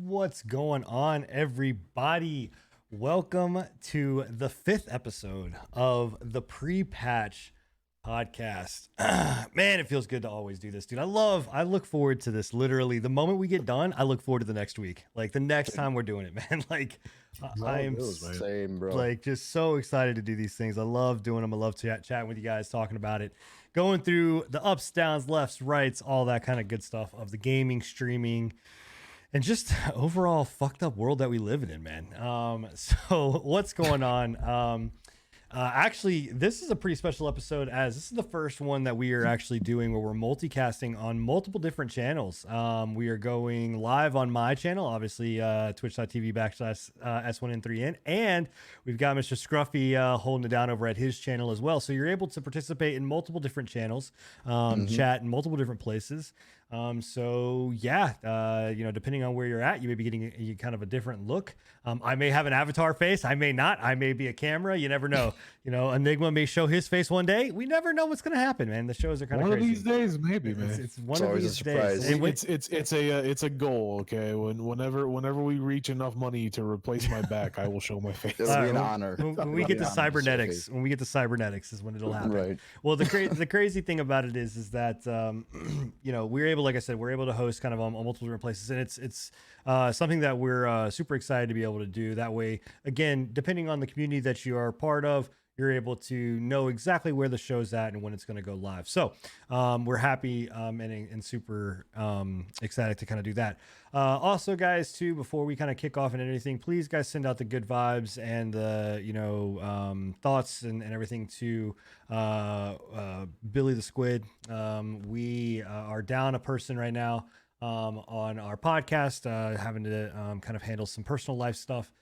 What's going on, everybody? Welcome to the 5th episode of the Pre-Patch podcast. Man, it feels good to always do this, dude. I look forward to this. Literally, the moment we get done, I look forward to the next week. Like the next time we're doing it, man. Like I'm Same, bro. like just so excited to do these things. I love doing them. I love chatting with you guys, talking about it, going through the ups, downs, lefts, rights, all that kind of good stuff of the gaming, streaming, and just overall fucked up world that we live in, man. So what's going on? Actually, this is a pretty special episode, as this is the first one that we are actually doing where we're multicasting on multiple different channels. We are going live on my channel, obviously, twitch.tv/S1N3N, and we've got Mr. Scruffy holding it down over at his channel as well. So you're able to participate in multiple different channels, chat in multiple different places. So yeah, depending on where you're at, you may be getting a kind of a different look. I may have an avatar face, I may not. I may be a camera. You never know. Enigma may show his face one day. We never know what's gonna happen, man. The shows are kind of one crazy. of these days, maybe, man. It's one of these days. It's a goal. Okay, whenever we reach enough money to replace my back, I will show my face. It'll be an honor. When we get to cybernetics, is when it'll happen. Right. Well, the crazy thing about it is that we're able, like I said, we're able to host kind of on multiple different places, and it's something that we're super excited to be able to do. That way, again, depending on the community that you are part of, you're able to know exactly where the show's at and when it's going to go live. So we're happy and super excited to kind of do that. Also, guys, too, before we kind of kick off and anything, please, guys, send out the good vibes and the thoughts and everything to Billy the Squid. We are down a person right now on our podcast, having to kind of handle some personal life stuff.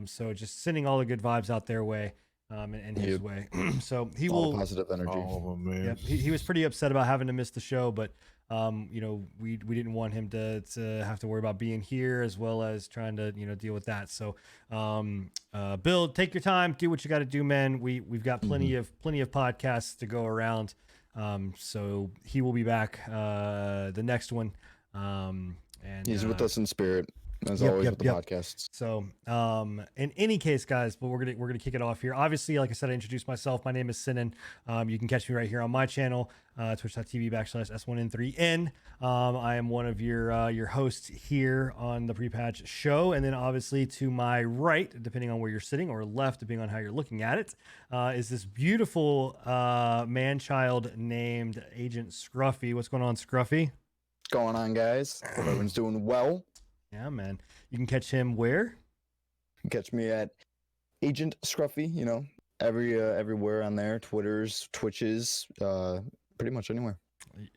So just sending all the good vibes out their way. And his way. So he All will positive energy. Oh man, yep, he was pretty upset about having to miss the show, but we didn't want him to have to worry about being here as well as trying to deal with that. So Bill, take your time, do what you got to do, man. We've got plenty of podcasts to go around. So he will be back the next one. And he's with us in spirit, as always with the podcasts. So in any case, guys, but we're gonna kick it off here. Obviously, like I said, I introduced myself. My name is Sinan. You can catch me right here on my channel, twitch.tv/S1N3N. I am one of your hosts here on the Pre-Patch show, and then obviously to my right, depending on where you're sitting, or left, depending on how you're looking at it, is this beautiful man-child named Agent Scruffy. What's going on, Scruffy? What's going on, guys? Hope everyone's doing well. Yeah, man. You can catch him where? You can catch me at Agent Scruffy, everywhere on there. Twitters, Twitches, pretty much anywhere.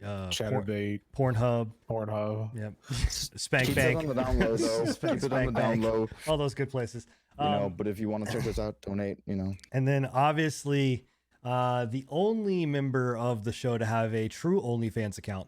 Chatterbait, Pornhub. Yep. Spank Keep Bank. it on the down low, though. Spank Keep it on the down Bank. low. All those good places. But if you want to check us out, donate, And then obviously the only member of the show to have a true OnlyFans account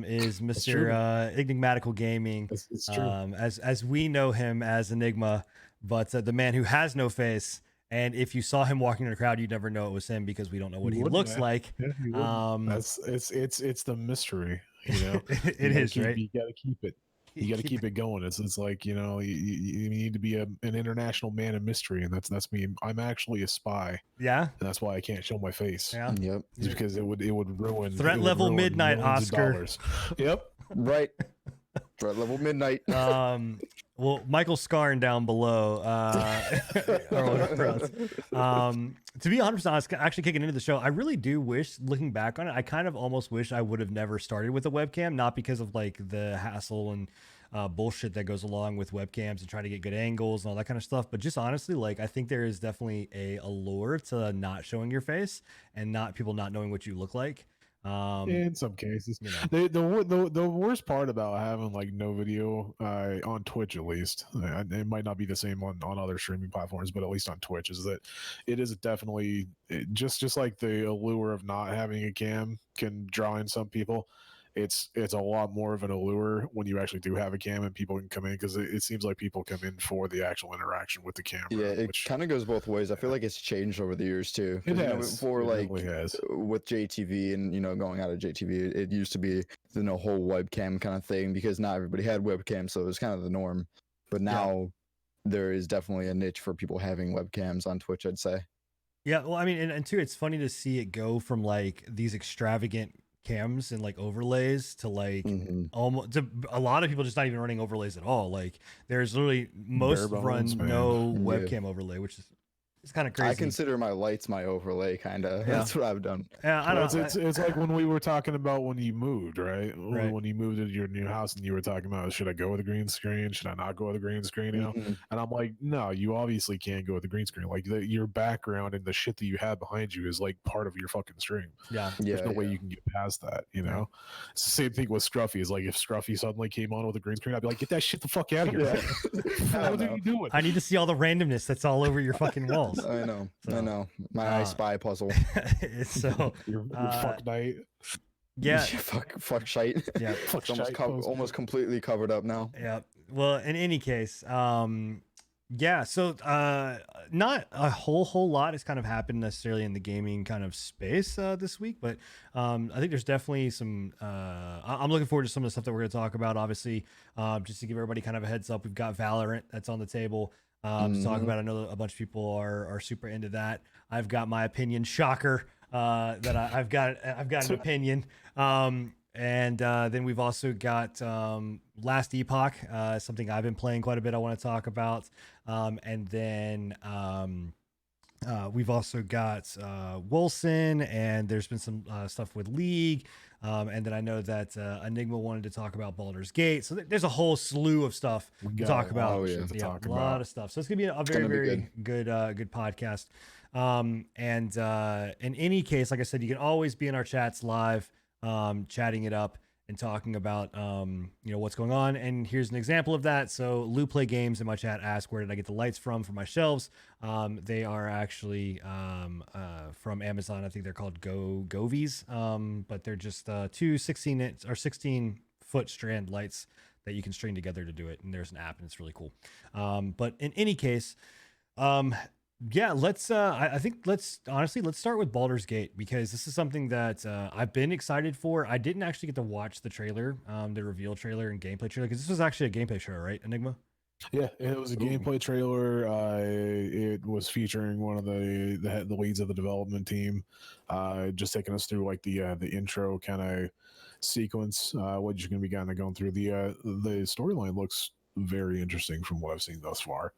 is Mr. Enigmatical Gaming. It's true. As we know him as Enigma, but the man who has no face. And if you saw him walking in the crowd, you'd never know it was him because we don't know what he looks like. Yeah, it's the mystery, It is, right? You got to keep it. You got to keep it going. It's like you need to be an international man of mystery, and that's me. I'm actually a spy. Yeah, and that's why I can't show my face. Yeah, yep. It's because it would ruin threat level ruin midnight Oscar. Yep. Right. Threat level midnight. Well, Michael Scarn down below. To be 100% honest, actually kicking into the show, I really do wish, looking back on it, I kind of almost wish I would have never started with a webcam, not because of like the hassle and bullshit that goes along with webcams and trying to get good angles and all that kind of stuff, but just honestly, like I think there is definitely a allure to not showing your face and people not knowing what you look like. In some cases, the worst part about having like no video on Twitch, at least, it might not be the same on other streaming platforms, but at least on Twitch, is that it is definitely just like the allure of not having a cam can draw in some people. it's a lot more of an allure when you actually do have a cam and people can come in, because it seems like people come in for the actual interaction with the camera. Yeah, it which kind of goes both ways. I feel like it's changed over the years too. it 'Cause, has. before, It like definitely has. with JTV and going out of JTV, it used to be the whole webcam kind of thing because not everybody had webcam, so it was kind of the norm. But now there is definitely a niche for people having webcams on Twitch, I'd say. Yeah, well, I mean, and two, it's funny to see it go from like these extravagant cams and like overlays to like Mhm. almost to a lot of people just not even running overlays at all. Like there's literally most Bare run bones, man. no Yeah. webcam overlay, which is it's kind of crazy. I consider my lights my overlay, kind of. Yeah. That's what I've done. Yeah, I Well, don't know. it's like when we were talking about when you moved, right? Right. When you moved into your new house and you were talking about, should I go with a green screen? Should I not go with a green screen? You know? Mhm. And I'm like, no, you obviously can't go with the green screen. Like your background and the shit that you have behind you is like part of your fucking stream. Yeah, Yeah, There's no way yeah. you can get past that, you know? It's the same thing with Scruffy. Is like if Scruffy suddenly came on with a green screen, I'd be like, get that shit the fuck out of here. Yeah. I What know. are you doing? I need to see all the randomness that's all over your fucking walls. I know. So, I know. My I Spy puzzle. So Your fuck night. yeah, fuck shite. yeah, Fuck It's almost, shite puzzle. almost completely covered up now. yeah. Well, in any case, yeah. So not a whole lot has kind of happened necessarily in the gaming kind of space this week, but I think there's definitely some. I'm looking forward to some of the stuff that we're going to talk about. Obviously, just to give everybody kind of a heads up, we've got Valorant that's on the table. To talk Mhm. about. I know a bunch of people are super into that. I've got my opinion. Shocker. That I've got an opinion. And then we've also got Last Epoch, something I've been playing quite a bit. I want to talk about. And then we've also got Wilson, and there's been some stuff with League. And then I know that Enigma wanted to talk about Baldur's Gate. So there's a whole slew of stuff We to got talk a lot about. of yeah. shit to Yeah, talk a lot about. of stuff. So it's gonna be a very, gonna be very good podcast. And in any case, like I said, you can always be in our chats live, chatting it up and talking about what's going on. And here's an example of that. So Lou Play Games in my chat asked, where did I get the lights from for my shelves? They are actually from Amazon. I think they're called Govies, but they're just two 16-foot strand lights that you can string together to do it. And there's an app, and it's really cool. But in any case, yeah, let's I think let's start with Baldur's Gate, because this is something that I've been excited for. I didn't actually get to watch the trailer, the reveal trailer and gameplay trailer, because this was actually a gameplay show, right, Enigma? Yeah, it was a gameplay trailer. It was featuring one of the leads of the development team, just taking us through like the intro kind of sequence. What you're going to be kind of going through. The storyline looks very interesting from what I've seen thus far.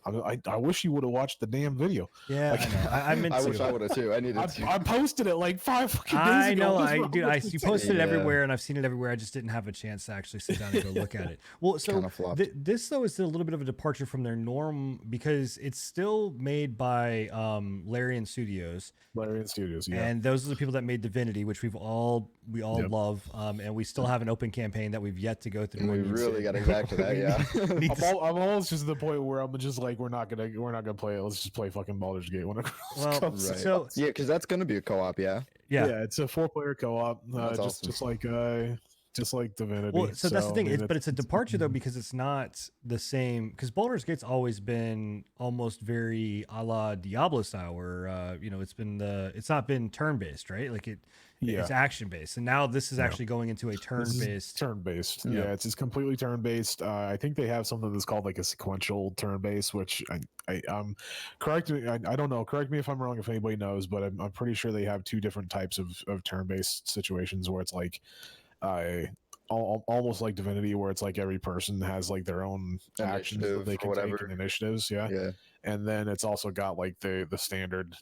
I wish you would have watched the damn video. Yeah, Like, I know. I meant I to. wish I would have too. I needed to. I posted it like 5 fucking days I ago. know, What's wrong with you you? posted it Yeah. everywhere, and I've seen it everywhere. I just didn't have a chance to actually sit down and go look at it. Well, so Kinda flopped. this though is a little bit of a departure from their norm, because it's still made by Larian Studios, Larian Studios, yeah. and those are the people that made Divinity, which we all Yep. love, and we still have an open campaign that we've yet to go through. We and needs really to- got to get back to that. Yeah. need to- I'm almost just to the point where I'm just like, we're not gonna play it. Let's just play fucking Baldur's Gate when it Well, comes. Right. so Yeah, because that's gonna be a co-op. Yeah. yeah. It's a 4-player co-op. That's Just awesome. just like Divinity. Well, so that's the I thing, mean, but it's a departure though, because it's not the same. Because Baldur's Gate's always been almost very a la Diablo style, where it's not been turn based, right? Like it's action based, and now this is actually going into a turn This is based. turn-based. Yeah. Yeah, it's completely turn-based. I think they have something that's called like a sequential turn-based, which I'm correct me. I don't know. Correct me if I'm wrong. If anybody knows, but I'm pretty sure they have 2 different types of turn-based situations where it's like, almost like Divinity, where it's like every person has like their own actions that Initiative they or can whatever. take and initiatives. Yeah. Yeah. And then it's also got like the standard,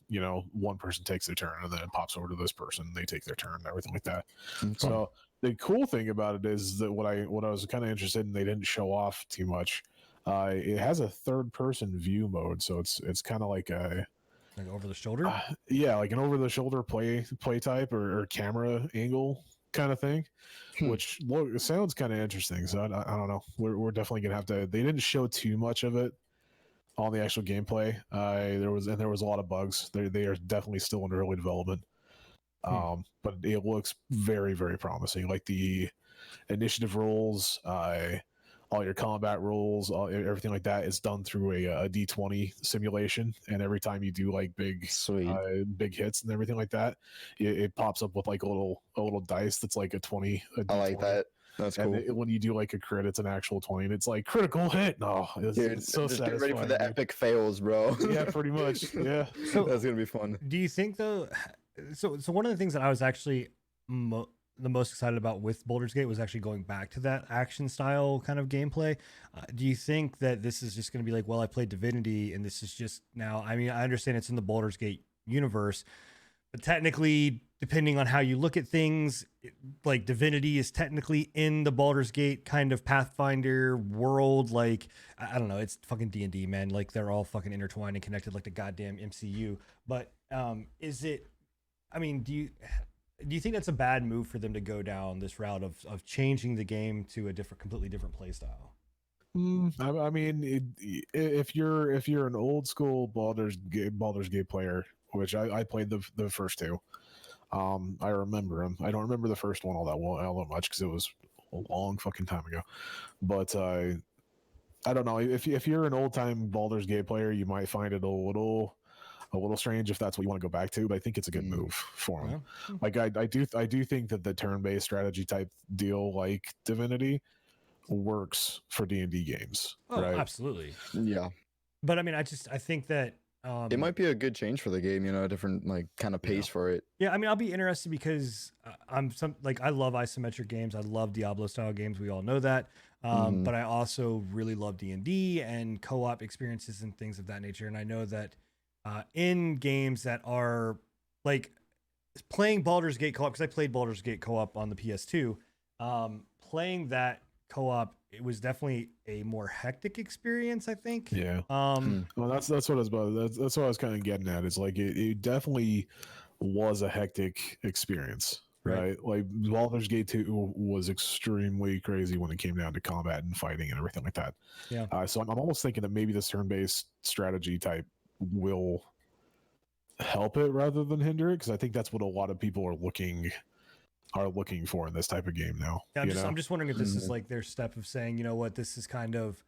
one person takes their turn and then it pops over to this person, they take their turn and everything like that. So the cool thing about it is that what I was kind of interested in, they didn't show off too much. It has a third person view mode, so it's kind of like a Like over the shoulder. like an over the shoulder play type or camera angle kind of thing, which sounds kind of interesting. So I don't know. We're definitely gonna have to. They didn't show too much of it on the actual gameplay. There was a lot of bugs. They are definitely still in early development. But it looks very, very promising. Like the initiative rolls, all your combat rolls, everything like that is done through a D20 simulation, and every time you do like Sweet. big hits and everything like that, it pops up with like a little dice that's like a 20. I like that. That's And cool. when you do like a crit, it's an actual 20, and it's like critical hit. No, Dude, it's so just satisfying. get ready for the dude. epic fails, bro. Yeah, pretty much. Yeah. So That's gonna be fun. do you think though? So one of the things that I was actually the most excited about with Baldur's Gate was actually going back to that action style kind of gameplay. Do you think that this is just going to be like, well, I played Divinity and this is just now? I mean, I understand it's in the Baldur's Gate universe, but technically, depending on how you look at things, like Divinity is technically in the Baldur's Gate kind of Pathfinder world. Like, I don't know, it's fucking D&D, man. Like, they're all fucking intertwined and connected like the goddamn MCU. But is it, I mean, do you think that's a bad move for them to go down this route of changing the game to a completely different play style? I mean, if you're an old school Baldur's Gate player, which I played the first two, I remember them. I don't remember the first one all that much because it was a long fucking time ago. But I don't know, if you're an old time Baldur's Gate player, you might find it a little strange if that's what you want to go back to, but I think it's a good move for them. Yeah. Like I do think that the turn-based strategy type deal like Divinity works for D&D games. Oh, right? absolutely. Yeah. But I mean, I think that It might be a good change for the game, you know, a different like kind of pace for it. yeah, I mean, I'll be interested because I love isometric games. I love Diablo style games. We all know that. But I also really love D&D and co-op experiences and things of that nature. And I know that in games that are like playing Baldur's Gate co-op, because I played Baldur's Gate co-op on the PS2, playing that co-op, it was definitely a more hectic experience, I think. Yeah. Um, Well, that's what I was about. That's what I was kind of getting at. It's like it definitely was a hectic experience, right? Like Baldur's Gate 2 was extremely crazy when it came down to combat and fighting and everything like that. Yeah. So I'm almost thinking that maybe this turn-based strategy type will help it rather than hinder it, because I think that's what a lot of people are looking for in this type of game now. Yeah, I'm just wondering if this is like their step of saying, you know what, this is kind of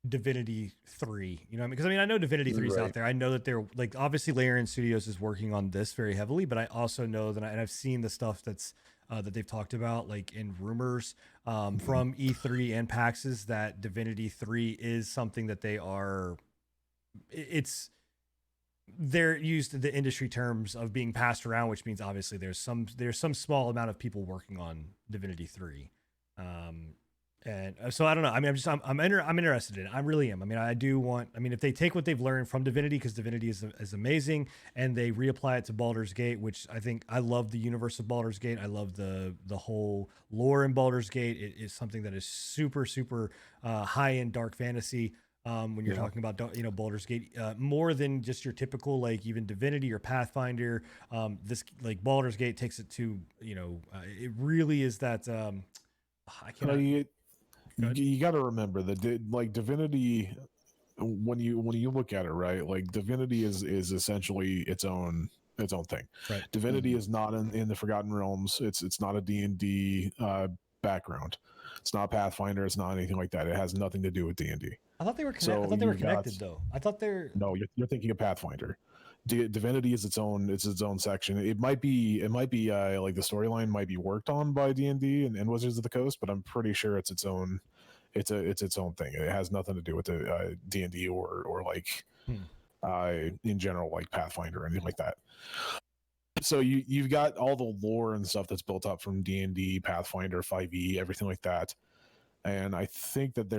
Divinity 3. You know what I mean? Because I mean, I know Divinity 3 is out there. I know that they're like, obviously Larian Studios is working on this very heavily, but I also know that and I've seen the stuff that's that they've talked about like in rumors from E3 and PAXs that Divinity 3 is something that they are, they're used the industry terms of being passed around, which means obviously there's some small amount of people working on Divinity 3. And so I don't know. I mean, I'm interested in it. I really am. I mean, if they take what they've learned from Divinity, because Divinity is amazing, and they reapply it to Baldur's Gate, which I love the universe of Baldur's Gate. I love the whole lore in Baldur's Gate. It is something that is super, super high end dark fantasy. When you're talking about, Baldur's Gate, more than just your typical, like even Divinity or Pathfinder, this like Baldur's Gate takes it to, it really is that, I cannot. You got to remember that like Divinity, when you look at it, right, like Divinity is essentially its own thing. Right. Divinity is not in the Forgotten Realms. It's not a D&D background. It's not Pathfinder. It's not anything like that. It has nothing to do with D&D. I thought they were connected though. I thought they're no. You're thinking of Pathfinder. Divinity is its own section. It might be like the storyline might be worked on by D&D and Wizards of the Coast, but I'm pretty sure it's its own thing. It has nothing to do with the D&D or like in general like Pathfinder or anything like that. So you've got all the lore and stuff that's built up from D&D, Pathfinder, 5e, everything like that. And I think that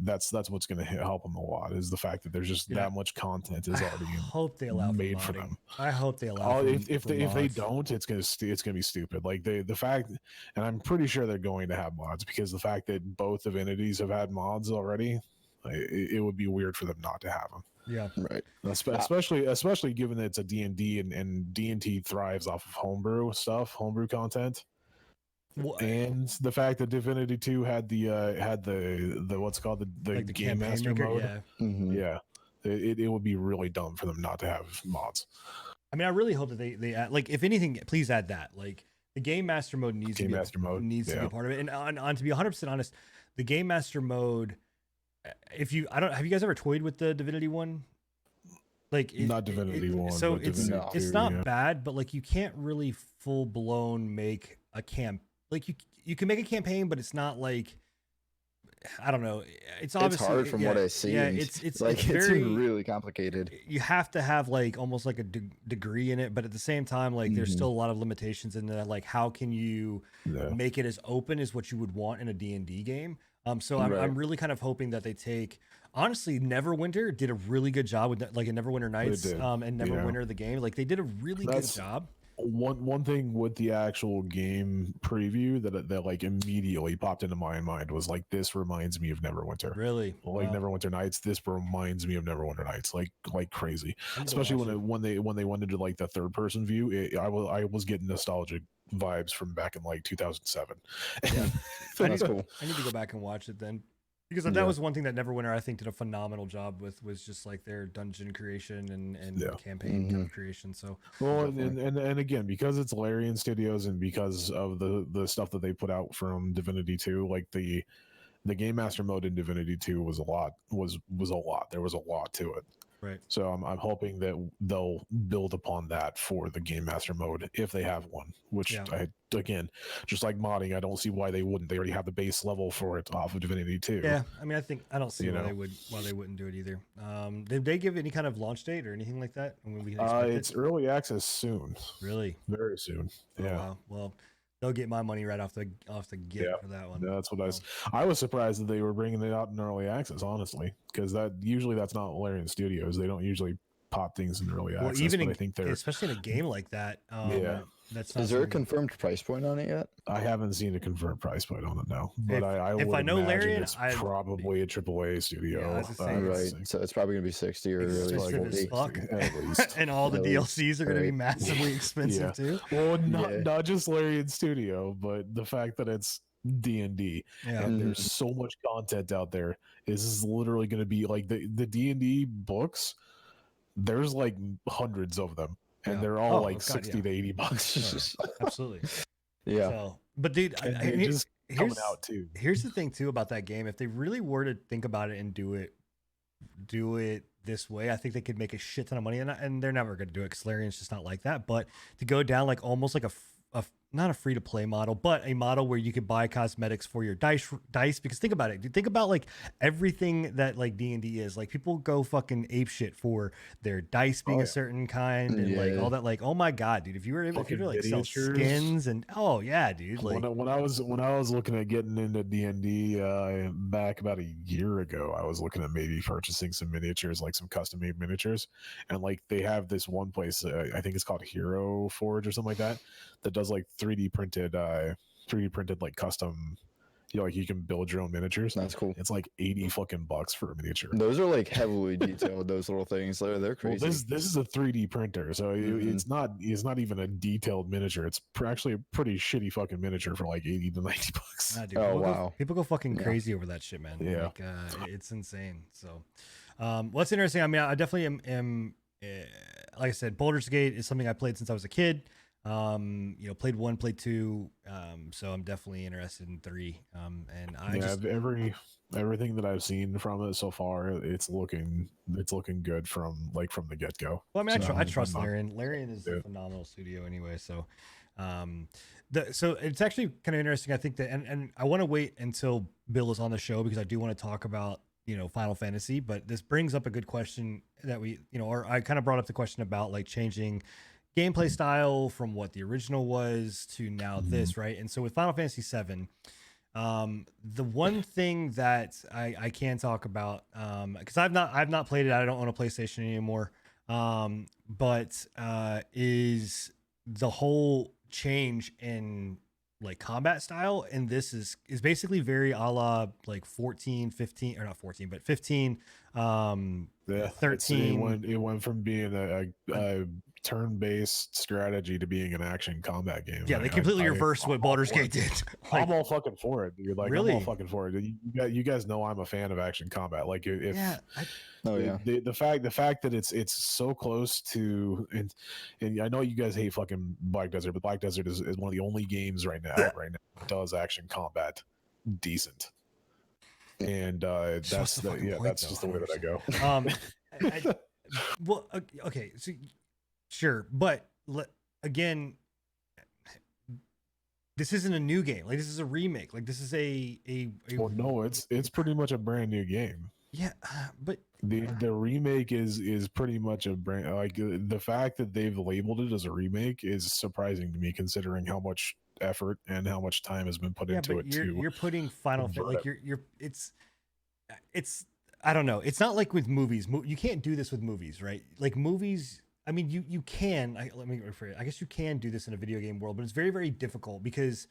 that's what's gonna help them a lot, is the fact that there's just that much content is already made for them. I hope they allow. If they don't, it's gonna be stupid. Like the fact, and I'm pretty sure they're going to have mods, because the fact that both Divinities have had mods already, it would be weird for them not to have them. Yeah, right. Especially given that it's a D&D and D&D thrives off of homebrew content. And the fact that Divinity 2 had the what's called the like the game master mode, yeah. Yeah, it would be really dumb for them not to have mods. I mean, I really hope that they add, like, if anything, please add that. Like, the game master mode needs Game master mode, needs to be yeah. a part of it. And on to be 100% honest, the game master mode, if you I don't have you guys ever toyed with the Divinity one? Like Not Divinity 1, so but it's Divinity it's 2, not yeah. bad, but like you can't really full blown make a camp. Like you can make a campaign, but it's not like, I don't know. It's obviously hard from what I see. Yeah, and it's like it's very really complicated. You have to have like almost like a degree in it, but at the same time, like there's Mhm. still a lot of limitations in that. Like, how can you Yeah. make it as open as what you would want in a D&D game? So I'm Right. really kind of hoping that they take. Honestly, Neverwinter did a really good job with like in Neverwinter Nights, did, and yeah. Neverwinter the game. Like they did a really good That's- job. One thing with the actual game preview that like immediately popped into my mind was like, this reminds me of Neverwinter. Really, Like wow. Neverwinter Nights, this reminds me of Neverwinter Nights, like crazy. I need to Especially watch when it. they went into like the third person view. I was getting nostalgic vibes from back in like 2007. Yeah. That's cool. I need to go back and watch it then. Because that Yeah. was one thing that Neverwinter I think did a phenomenal job with, was just like their dungeon creation and Yeah. campaign kind of creation. So Well, Definitely. and again, because it's Larian Studios and because of the stuff that they put out from Divinity 2, like the game master mode in Divinity 2 was a lot. There was a lot to it. right. So I'm hoping that they'll build upon that for the game master mode if they have one. Which Yeah. again, just like modding, I don't see why they wouldn't. They already have the base level for it off of Divinity 2. Yeah, I mean, I don't see You why know. they wouldn't do it either. Did they give any kind of launch date or anything like that? When we can expect It's it? early access soon, Really? very soon. Oh, Yeah. wow. Well, they'll get my money right off the get Yeah. for that one. That's what So, I was surprised that they were bringing it out in early access, honestly, because that's not Larian Studios. They don't usually pop things in early well, access. even But in, I think they're. especially in a game like that. Yeah. That's not Is there a something- confirmed price point on it yet? I haven't seen a confirmed price point on it now, but If- I if would I know imagine Larian, it's I'd- probably a AAA studio. Yeah, I was gonna say, All it's- right, so it's probably gonna be 60 or It's really expensive as 40. fuck. at least. and all the At least, DLCs are going to be right. massively expensive Yeah. too. Well, Yeah. not just Larian Studio, but the fact that it's D&D Yeah. and Mhm. there's so much content out there. This is literally going to be like the D&D books. There's like hundreds of them, and Yeah. they're all Oh, like God, 60 yeah. to 80 bucks. Absolutely. Yeah. So, but dude, And I they're mean, just coming here's out too. here's the thing too about that game. If they really were to think about it and do it this way, I think they could make a shit ton of money. And they're never going to do it because Larian's just not like that. But to go down like almost like a not a free to play model, but a model where you could buy cosmetics for your dice. Because think about it. Dude, think about like everything that like D&D is. Like people go fucking ape shit for their dice being Oh, a yeah. certain kind and like Yeah. all that. Like, oh my God, dude, if you were able to like sell miniatures. skins and oh yeah, dude. Like, When I was looking at getting into D&D back about a year ago, I was looking at maybe purchasing some miniatures, like some custom made miniatures, and like they have this one place, I think it's called Hero Forge or something like that, that does like 3D printed like custom, like you can build your own miniatures. That's cool. It's like 80 fucking bucks for a miniature. Those are like heavily detailed. Those little things. They're Well, crazy. this is a 3D printer, so Mhm. it's not even a detailed miniature. It's actually a pretty shitty fucking miniature for like 80 to 90 bucks. nah, dude, Oh, people wow. people go fucking Yeah. crazy over that shit, man. Yeah. Like, it's insane. So, what's interesting? I mean, I definitely am like I said, Baldur's Gate is something I played since I was a kid. Played 1, played 2. So I'm definitely interested in 3. And I Yeah, just everything that I've seen from it so far, it's looking good from the get go. well, I mean, So I trust I'm not- Larian. Larian is a Yeah. phenomenal studio anyway. So, so it's actually kind of interesting. I think that, and I want to wait until Bill is on the show because I do want to talk about Final Fantasy. But this brings up a good question that or I kind of brought up the question about like changing gameplay style from what the original was to now this, right? And so with Final Fantasy 7, the one thing that I can talk about, because I've not played it, I don't own a PlayStation anymore, but is the whole change in like combat style, and this is basically very a la like 14, 15, or not 14, but 15, Yeah, 13. It went from being a turn-based strategy to being an action combat game. Yeah, they completely reversed what Baldur's Gate did. Like, I'm all fucking for it, dude. Like, really? I'm all fucking for it. You guys know I'm a fan of action combat. Like, if the fact that it's so close to, and I know you guys hate fucking Black Desert, but Black Desert is one of the only games right now that does action combat decent. And that's just the way that I go. Well, okay, so sure, but again, this isn't a new game. Like, this is a remake. Like, this is well, no, it's pretty much a brand new game. Yeah, but the remake is pretty much a brand. Like, the fact that they've labeled it as a remake is surprising to me, considering how much effort and how much time has been put into it. You're putting Final Fantasy, like, it's I don't know. It's not like with movies. You can't do this with movies, right? Like, movies, I mean, you can. Let me rephrase. I guess you can do this in a video game world, but it's very, very difficult because,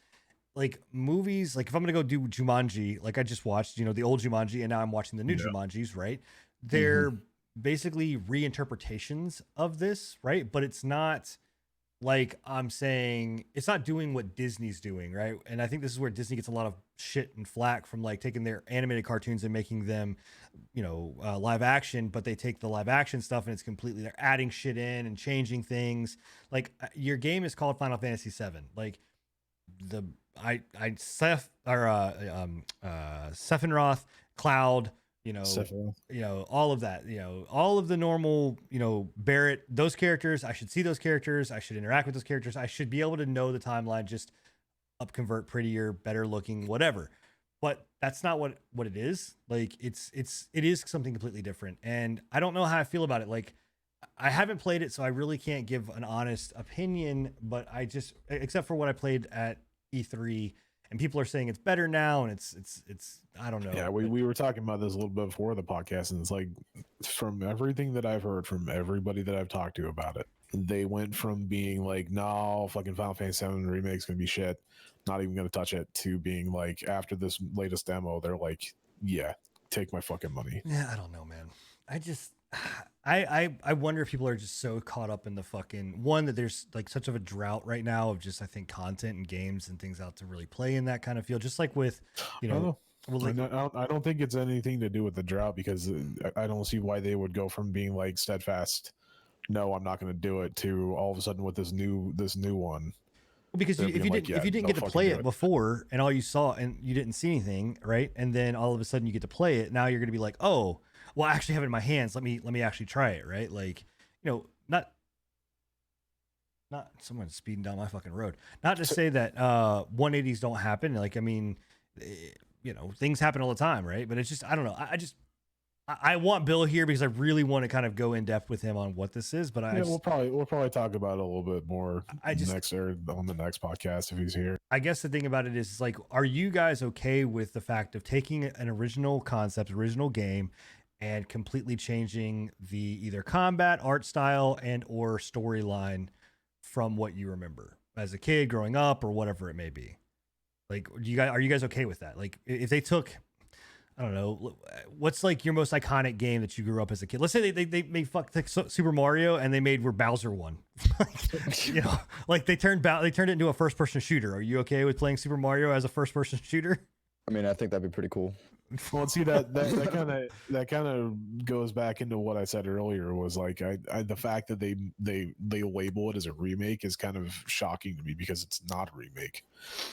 like, movies, like, if I'm gonna go do Jumanji, like I just watched, the old Jumanji, and now I'm watching the new Jumanjis, right? They're basically reinterpretations of this, right? But it's not like, I'm saying, it's not doing what Disney's doing, right? And I think this is where Disney gets a lot of shit and flack from, like, taking their animated cartoons and making them, live action, but they take the live action stuff and it's completely, they're adding shit in and changing things. Like, your game is called Final Fantasy VII. Like, Sephiroth, Cloud, all of that, all of the normal, Barrett, those characters, I should see those characters. I should interact with those characters. I should be able to know the timeline, just up convert, prettier, better looking, whatever. But that's not what it is. Like, it is something completely different. And I don't know how I feel about it. Like, I haven't played it, so I really can't give an honest opinion, but except for what I played at E3, and people are saying it's better now, and it's I don't know. Yeah, we were talking about this a little bit before the podcast, and it's like, from everything that I've heard from everybody that I've talked to about it, they went from being like, no, fucking Final Fantasy VII remake's gonna be shit, not even gonna touch it, to being like, after this latest demo, they're like, yeah, take my fucking money. Yeah, I don't know, man. I wonder if people are just so caught up in the fucking one, that there's like such of a drought right now of just, I think, content and games and things out to really play in that kind of field. Just like with, I don't think it's anything to do with the drought, because I don't see why they would go from being like steadfast, no, I'm not going to do it, to all of a sudden with this new one. Because if you didn't get to play it before, and all you saw, and you didn't see anything, right? And then all of a sudden you get to play it. Now you're going to be like, oh, well, I actually have it in my hands. Let me actually try it, right? Like, not someone speeding down my fucking road. Not to say that 180s don't happen. Like, I mean, things happen all the time, right? But it's just, I don't know. I want Bill here because I really want to kind of go in depth with him on what this is. But we'll probably talk about it a little bit more on the next podcast if he's here. I guess the thing about it is, like, are you guys okay with the fact of taking an original concept, original game, and completely changing the either combat, art style, and or storyline from what you remember as a kid growing up, or whatever it may be? Like, are you guys okay with that? Like, if they took, I don't know, what's like your most iconic game that you grew up as a kid? Let's say they made Super Mario, and they made where Bowser won. Like, they turned it into a first person shooter. Are you okay with playing Super Mario as a first person shooter? I mean, I think that'd be pretty cool. Well, see, that kind of goes back into what I said earlier, was like, the fact that they label it as a remake is kind of shocking to me, because it's not a remake.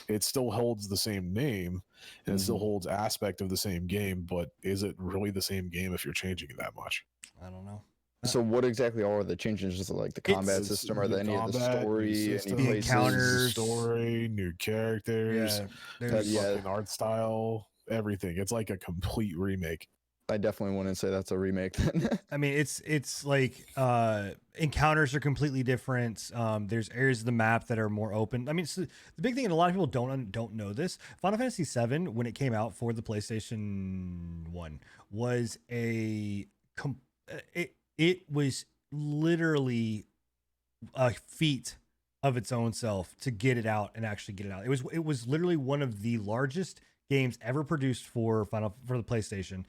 It still holds the same name, and it still holds aspect of the same game, but is it really the same game if you're changing it that much? I don't know. So what exactly are the changes? Just like the combat system, or any of the story, any the encounters, story, new characters, fucking art style, everything. It's like a complete remake. I definitely wouldn't say that's a remake. I mean, it's like encounters are completely different. There's areas of the map that are more open. I mean, so the big thing, and a lot of people don't know this, Final Fantasy VII, when it came out for the PlayStation 1, was it was literally a feat of its own self to get it out and actually get it out. It was literally one of the largest games ever produced for the PlayStation.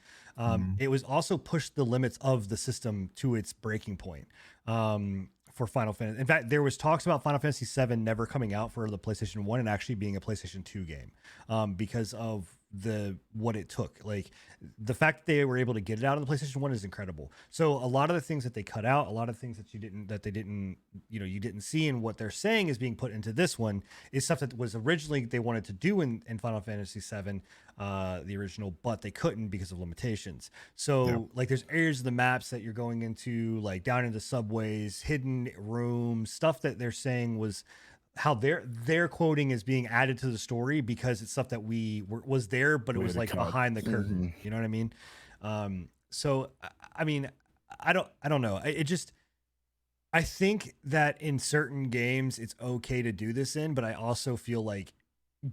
It was also pushed the limits of the system to its breaking point. for Final Fantasy. In fact, there was talks about Final Fantasy VII never coming out for the PlayStation 1 and actually being a PlayStation 2 game, because of what it took. Like, the fact that they were able to get it out on the PlayStation 1 is incredible. So a lot of the things that they cut out, a lot of things that you didn't see, and what they're saying is being put into this one is stuff that was originally they wanted to do in Final Fantasy VII, the original, but they couldn't because of limitations. So like, there's areas of the maps that you're going into, like down into subways, hidden rooms, stuff that they're saying was how they're quoting is being added to the story because it's stuff that was there, but it was like behind the curtain. You know what I mean? So I mean, I don't know. I think that in certain games it's okay to do this in, but I also feel like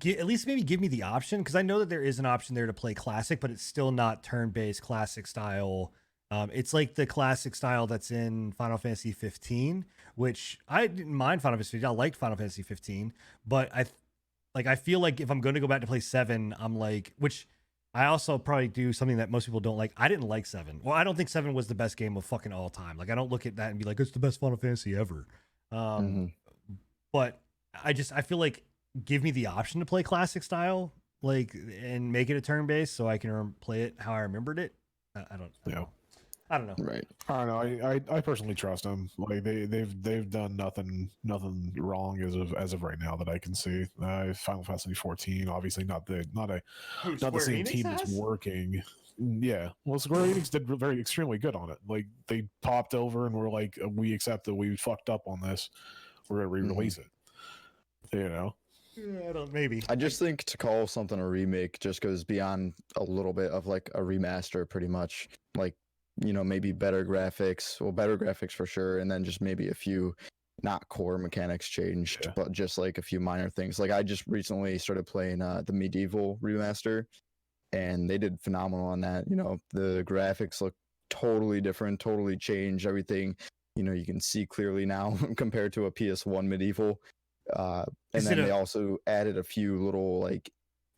at least maybe give me the option, because I know that there is an option there to play classic, but it's still not turn-based classic style. It's like the classic style that's in Final Fantasy 15, which I didn't mind Final Fantasy 15. I liked Final Fantasy 15, but I feel like if I'm going to go back to play 7, I'm like, which I also probably do something that most people don't like. I didn't like 7. Well, I don't think 7 was the best game of fucking all time. Like, I don't look at that and be like, it's the best Final Fantasy ever. But I feel like, give me the option to play classic style, like, and make it a turn based so I can play it how I remembered it. I don't know. Right. I don't know. I personally trust them. Like, they've done nothing wrong as of right now that I can see. Final Fantasy 14, obviously not the same team that's working. Yeah, well, Square Enix did extremely good on it. Like, they popped over and were like, we accept that we fucked up on this. We're gonna re-release it. You know. Yeah, maybe. I just think to call something a remake just goes beyond a little bit of like a remaster, pretty much. Like, maybe better graphics for sure, and then just maybe a few not core mechanics changed, but just like a few minor things. Like, I just recently started playing the Medieval remaster, and they did phenomenal on that. The graphics look totally different, totally changed everything. You can see clearly now compared to a PS1 Medieval. And then they also added a few little like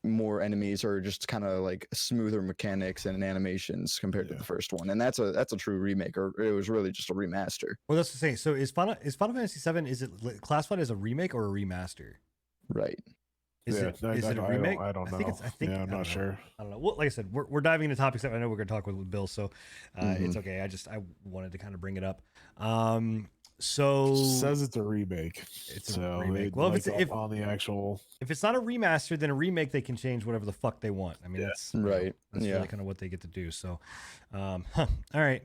more enemies, or just kind of like smoother mechanics and animations compared to the first one. And that's a true remake, or it was really just a remaster. Well, that's the thing. So is Final Fantasy 7, is it classified as a remake or a remaster? Right. Is it a remake? I don't know. I'm not sure. I don't know. Well, like I said, we're diving into topics that I know we're going to talk with Bill, so it's okay. I wanted to kind of bring it up. So it says it's a remake. It's a remake. Well, if it's not a remaster, then a remake, they can change whatever the fuck they want. I mean, that's right. That's really kind of what they get to do. So, all right.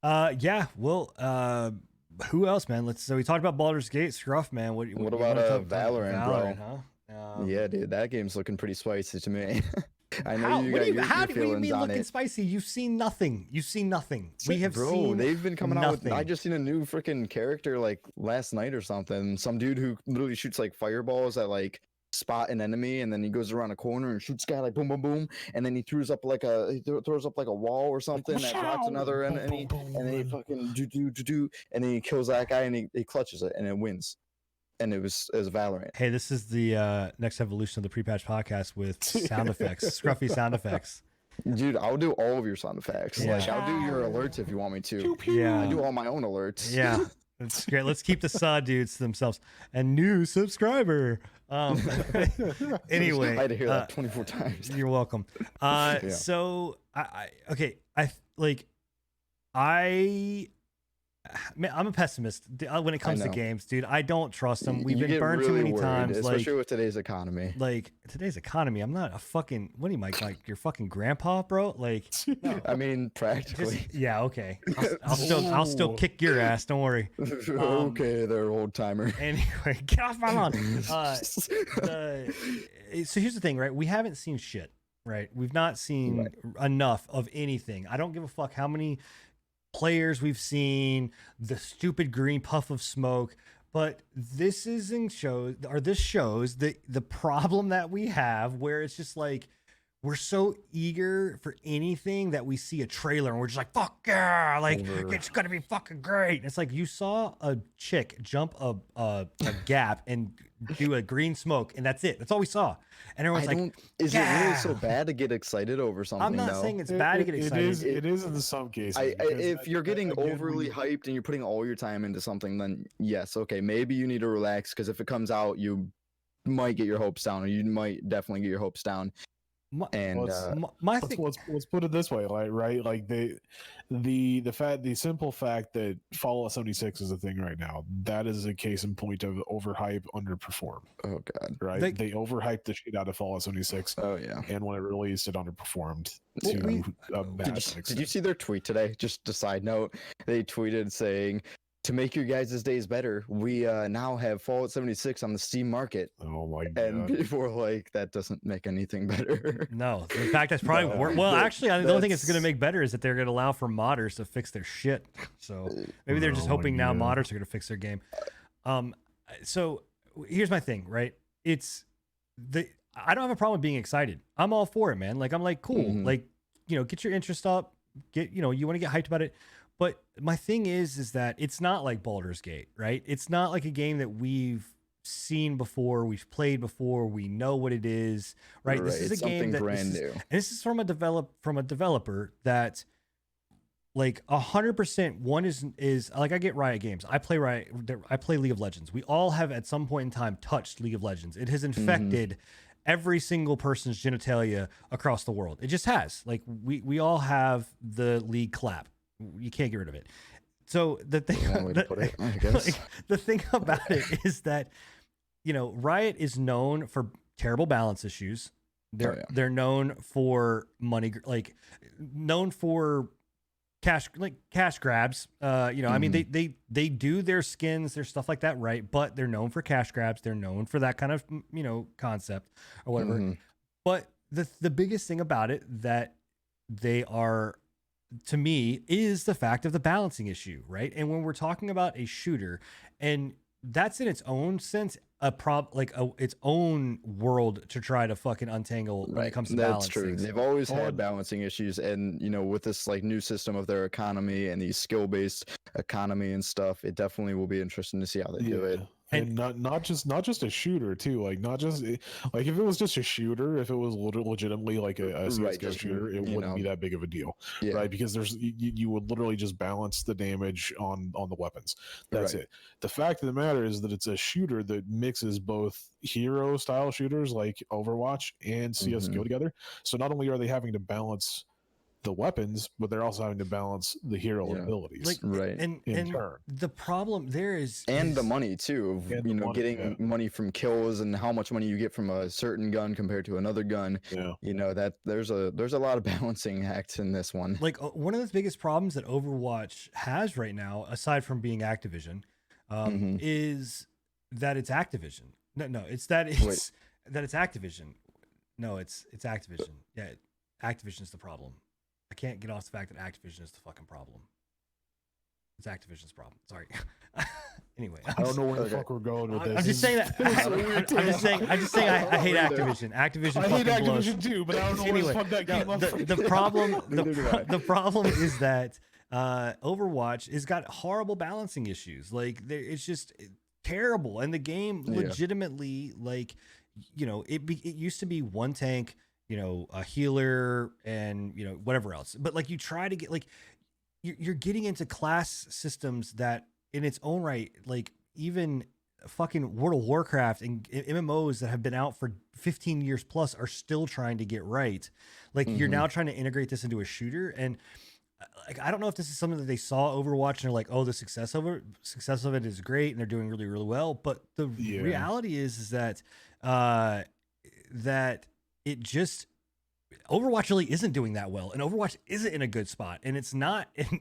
Well, who else, man? So we talked about Baldur's Gate, Scruff, man. What about Valorant, bro? Huh? Yeah, dude, that game's looking pretty spicy to me. I know how do you mean looking spicy? You've seen nothing. We have seen. They've been coming nothing. out with. I just seen a new freaking character like last night or something. Some dude who literally shoots like fireballs at like spot an enemy, and then he goes around a corner and shoots guy like boom, boom, boom, and then he throws up like a wall or something that blocks another enemy, and then he fucking do, and then he kills that guy and he clutches it and it wins. And it was Valorant. Hey, this is the next evolution of the Pre-Patch podcast with sound effects, scruffy sound effects. Dude, I'll do all of your sound effects. Yeah. Like, I'll do your alerts if you want me to. Yeah, I do all my own alerts. Yeah, that's great. Let's keep the dudes to themselves. And new subscriber. Anyway, I had to hear that 24 times. You're welcome. So I'm a pessimist when it comes to games, dude. I don't trust them. We've been burned too many times, especially with today's economy. Like today's economy, I'm not a fucking. What do you like your fucking grandpa, bro? Like, no. I mean, practically. Okay. I'll still kick your ass. Don't worry. Okay, they're old timer. Anyway, get off my lawn. So here's the thing, right? We haven't seen shit, right? We've not seen enough of anything. I don't give a fuck how many players we've seen, the stupid green puff of smoke, but this shows the problem that we have, where it's just like we're so eager for anything that we see a trailer and we're just like, fuck yeah, like it's gonna be fucking great. And it's like, you saw a chick jump a gap and do a green smoke, and that's it. That's all we saw. And everyone's like, is it really so "Yeah." bad to get excited over something? I'm not though? saying it's bad to get excited. It is in some cases. If you're getting overly hyped and you're putting all your time into something, then yes, okay, maybe you need to relax, because if it comes out, you might get your hopes down, or you might definitely get your hopes down. My thing, let's put it this way, right? Like the simple fact that Fallout 76 is a thing right now, that is a case in point of overhype, underperform. Oh god, right? They overhyped the shit out of Fallout 76. Oh yeah, and when it released, it underperformed. Did you see their tweet today? Just a side note, they tweeted saying, "To make your guys' days better, we now have Fallout 76 on the Steam market." Oh my god! And people are like, "That doesn't make anything better." No, in fact, that's probably well. Actually, the only thing it's going to make better is that they're going to allow for modders to fix their shit. So maybe they're just hoping now modders are going to fix their game. So here's my thing, right? I don't have a problem with being excited. I'm all for it, man. Like I'm like, cool. Like, get your interest up. You want to get hyped about it. But my thing is that it's not like Baldur's Gate, right? It's not like a game that we've seen before, we've played before, we know what it is, right? This is a game that brand new. And this is from a developer that, like 100%. One is like, I get Riot Games. I play League of Legends. We all have at some point in time touched League of Legends. It has infected every single person's genitalia across the world. It just has. Like we all have the League clap. You can't get rid of it. So the thing, the thing about it is that, Riot is known for terrible balance issues. They're known for money, known for cash grabs. I mean, they do their skins, their stuff like that, right? But they're known for cash grabs. They're known for that kind of, concept or whatever. But the biggest thing about it that they are, to me, is the fact of the balancing issue, right? And when we're talking about a shooter, and that's in its own sense its own world to try to fucking untangle when it comes to balancing. That's true. They've always had balancing issues, and with this new system of their economy and the skill-based economy and stuff, it definitely will be interesting to see how they do it. And not just a shooter too, not just if it was just a shooter, if it was legitimately like a CS:GO shooter, it wouldn't be that big of a deal, right? Because you would literally just balance the damage on the weapons. That's it. The fact of the matter is that it's a shooter that mixes both hero style shooters like Overwatch and CS:GO together. So not only are they having to balance the weapons, but they're also having to balance the hero abilities, and the problem there is the money too, of getting money from kills and how much money you get from a certain gun compared to another gun. That there's a lot of balancing acts in this one. Like one of the biggest problems that Overwatch has right now, aside from being Activision, is that it's Activision. It's Activision. No, it's Activision. Yeah, Activision is the problem. I can't get off the fact that Activision is the fucking problem. It's Activision's problem. Sorry. Anyway, I don't know where the fuck we're going with this. I'm just saying that. I'm just saying. I hate Activision. Activision. I hate Activision blows. too, but I don't know where the fuck that came up from. The problem is that Overwatch has got horrible balancing issues. It's just terrible, and the game legitimately, it used to be one tank, a healer, and whatever else. But you try to get you're getting into class systems that in its own right, even fucking World of Warcraft and MMOs that have been out for 15 years plus are still trying to get right. You're now trying to integrate this into a shooter, and I don't know if this is something that they saw Overwatch and they're like, oh, the success of it is great and they're doing really, really well. But the reality is that that it just, Overwatch really isn't doing that well, and Overwatch isn't in a good spot, and it's not in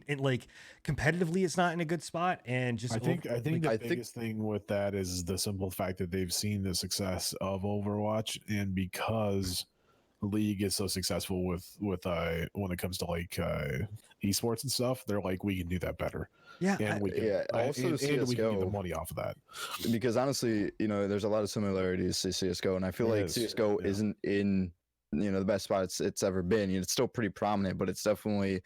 competitively, it's not in a good spot. And just I think the biggest thing with that is the simple fact that they've seen the success of Overwatch, and because League is so successful with when it comes to esports and stuff, they're like, we can do that better. Yeah, and we can, also and we can get the money off of that. Because honestly, there's a lot of similarities to CS:GO, and I feel like CS:GO isn't in the best spot it's ever been. It's still pretty prominent, but it's definitely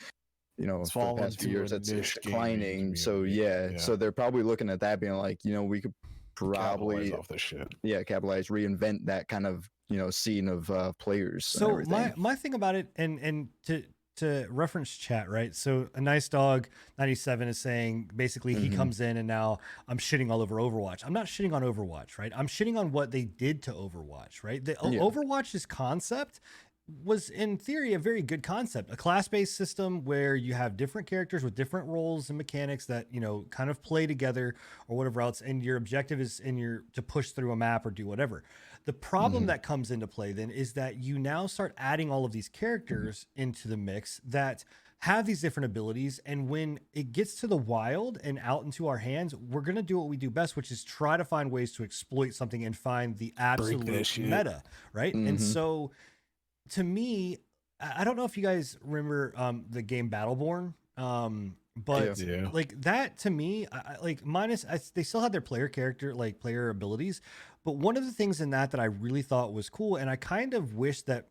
for the past few years it's declining. So so they're probably looking at that being like, we could probably off this shit. capitalize, reinvent that kind of scene of players. And So everything. my thing about it, and to reference chat, right? So a nice dog 97 is saying basically he Mhm. comes in and now I'm shitting all over Overwatch. I'm not shitting on Overwatch, right? I'm shitting on what they did to Overwatch, right? The Yeah. Overwatch's concept was in theory a very good concept, a class-based system where you have different characters with different roles and mechanics that kind of play together or whatever else, and your objective is to push through a map or do whatever. The problem Mhm. that comes into play then is that you now start adding all of these characters into the mix that have these different abilities, and when it gets to the wild and out into our hands, we're going to do what we do best, which is try to find ways to exploit something and find the absolute shit. meta, right? And Mhm. so to me, I don't know if you guys remember the game Battleborn, but Yeah. like that to me, like they still had their player abilities, but one of the things in that I really thought was cool, and I kind of wish that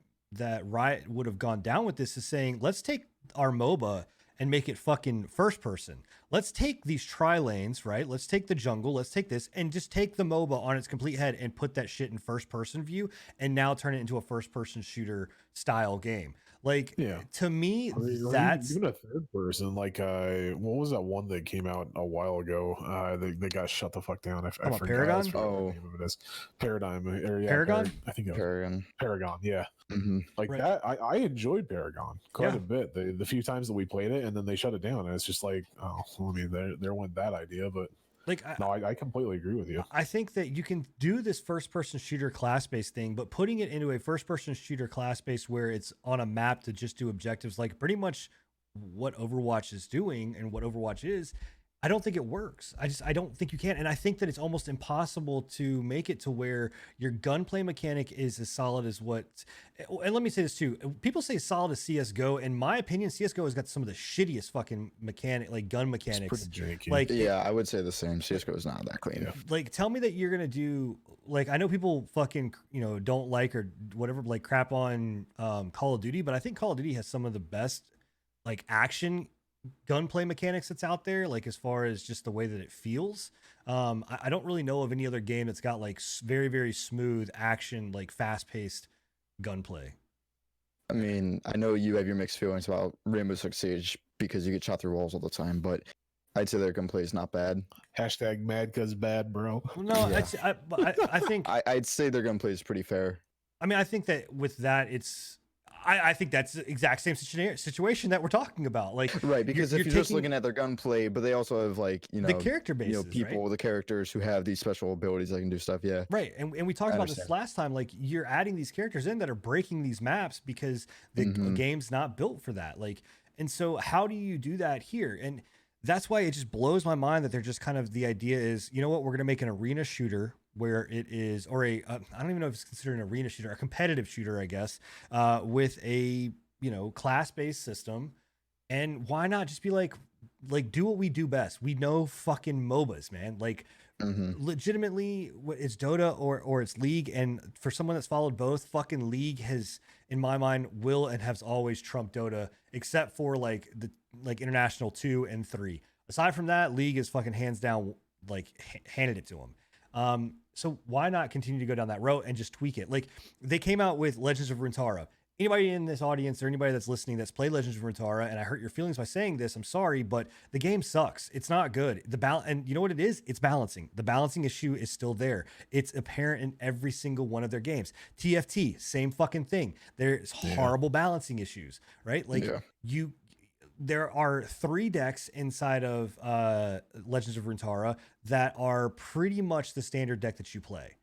Riot would have gone down with this, is saying let's take our MOBA and make it fucking first person. Let's take these tri-lanes, right? Let's take the jungle, let's take this and just take the MOBA on its complete head and put that shit in first person view and now turn it into a first person shooter style game. Like, Yeah. to me, Or that's even a third person. Like, what was that one that came out a while ago? They got shut the fuck down. I about forgot. Paragon? I forgot what Oh. the name of it is. Paradigm. Or, yeah, Paragon? I think it was Paragon. Paragon. Yeah. Mhm. Like Right. that, I enjoyed Paragon quite Yeah. a bit. The few times that we played it, and then they shut it down, and it's just like, oh, well, I mean, there went that idea. But like no, I completely agree with you. I think that you can do this first person shooter class based thing, but putting it into a first person shooter class based where it's on a map to just do objectives, like pretty much what Overwatch is doing and what Overwatch is, I don't think it works. I don't think you can. And I think that it's almost impossible to make it to where your gunplay mechanic is as solid as and let me say this too. People say solid as CSGO. In my opinion, CSGO has got some of the shittiest fucking gun It's mechanics. pretty janky. Like, Yeah, I would say the same. CS:GO is not that clean. Yeah. like tell me that you're gonna do, like, I know people fucking don't like or whatever, like crap on Call of Duty, but I think Call of Duty has some of the best like action gunplay mechanics that's out there, like as far as just the way that it feels. I don't really know of any other game that's got like very, very smooth action, like fast-paced gunplay. I mean, I know you have your mixed feelings about Rainbow Six Siege because you get shot through walls all the time, but I'd say their gunplay is not bad. Hashtag mad cause bad, bro. Well, no, Yeah. I think I'd say their gunplay is pretty fair. I mean, I think that with that, I think that's the exact same situation that we're talking about. Like, Right, because you're if you're just taking looking at their gunplay, but they also have like, the character bases, people, right? the characters who have these special abilities that can do stuff. Yeah. Right. And we talked I about this understand. last time. Like, you're adding these characters in that are breaking these maps because the Mhm. game's not built for that. Like, and so how do you do that here? And that's why it just blows my mind that they're just kind of, the idea is, you know what, we're going to make an arena shooter where it is, or I don't even know if it's considered an arena shooter, a competitive shooter, I guess, with a, class-based system. And why not just be like do what we do best? We know fucking MOBAs, man. Like, Mhm. legitimately, it's Dota or it's League, and for someone that's followed both, fucking League has, in my mind, will and has always trumped Dota, except for like the International 2 and 3. Aside from that, League is fucking hands down like handed it to them. So why not continue to go down that road and just tweak it? Like, they came out with Legends of Runeterra. Anybody in this audience or anybody that's listening that's played Legends of Runeterra, and I hurt your feelings by saying this, I'm sorry, but the game sucks. It's not good. And you know what it is? It's balancing. The balancing issue is still there. It's apparent in every single one of their games. TFT, same fucking thing. There's horrible balancing issues, right? Like, Yeah. there are 3 decks inside of Legends of Runeterra that are pretty much the standard deck that you play.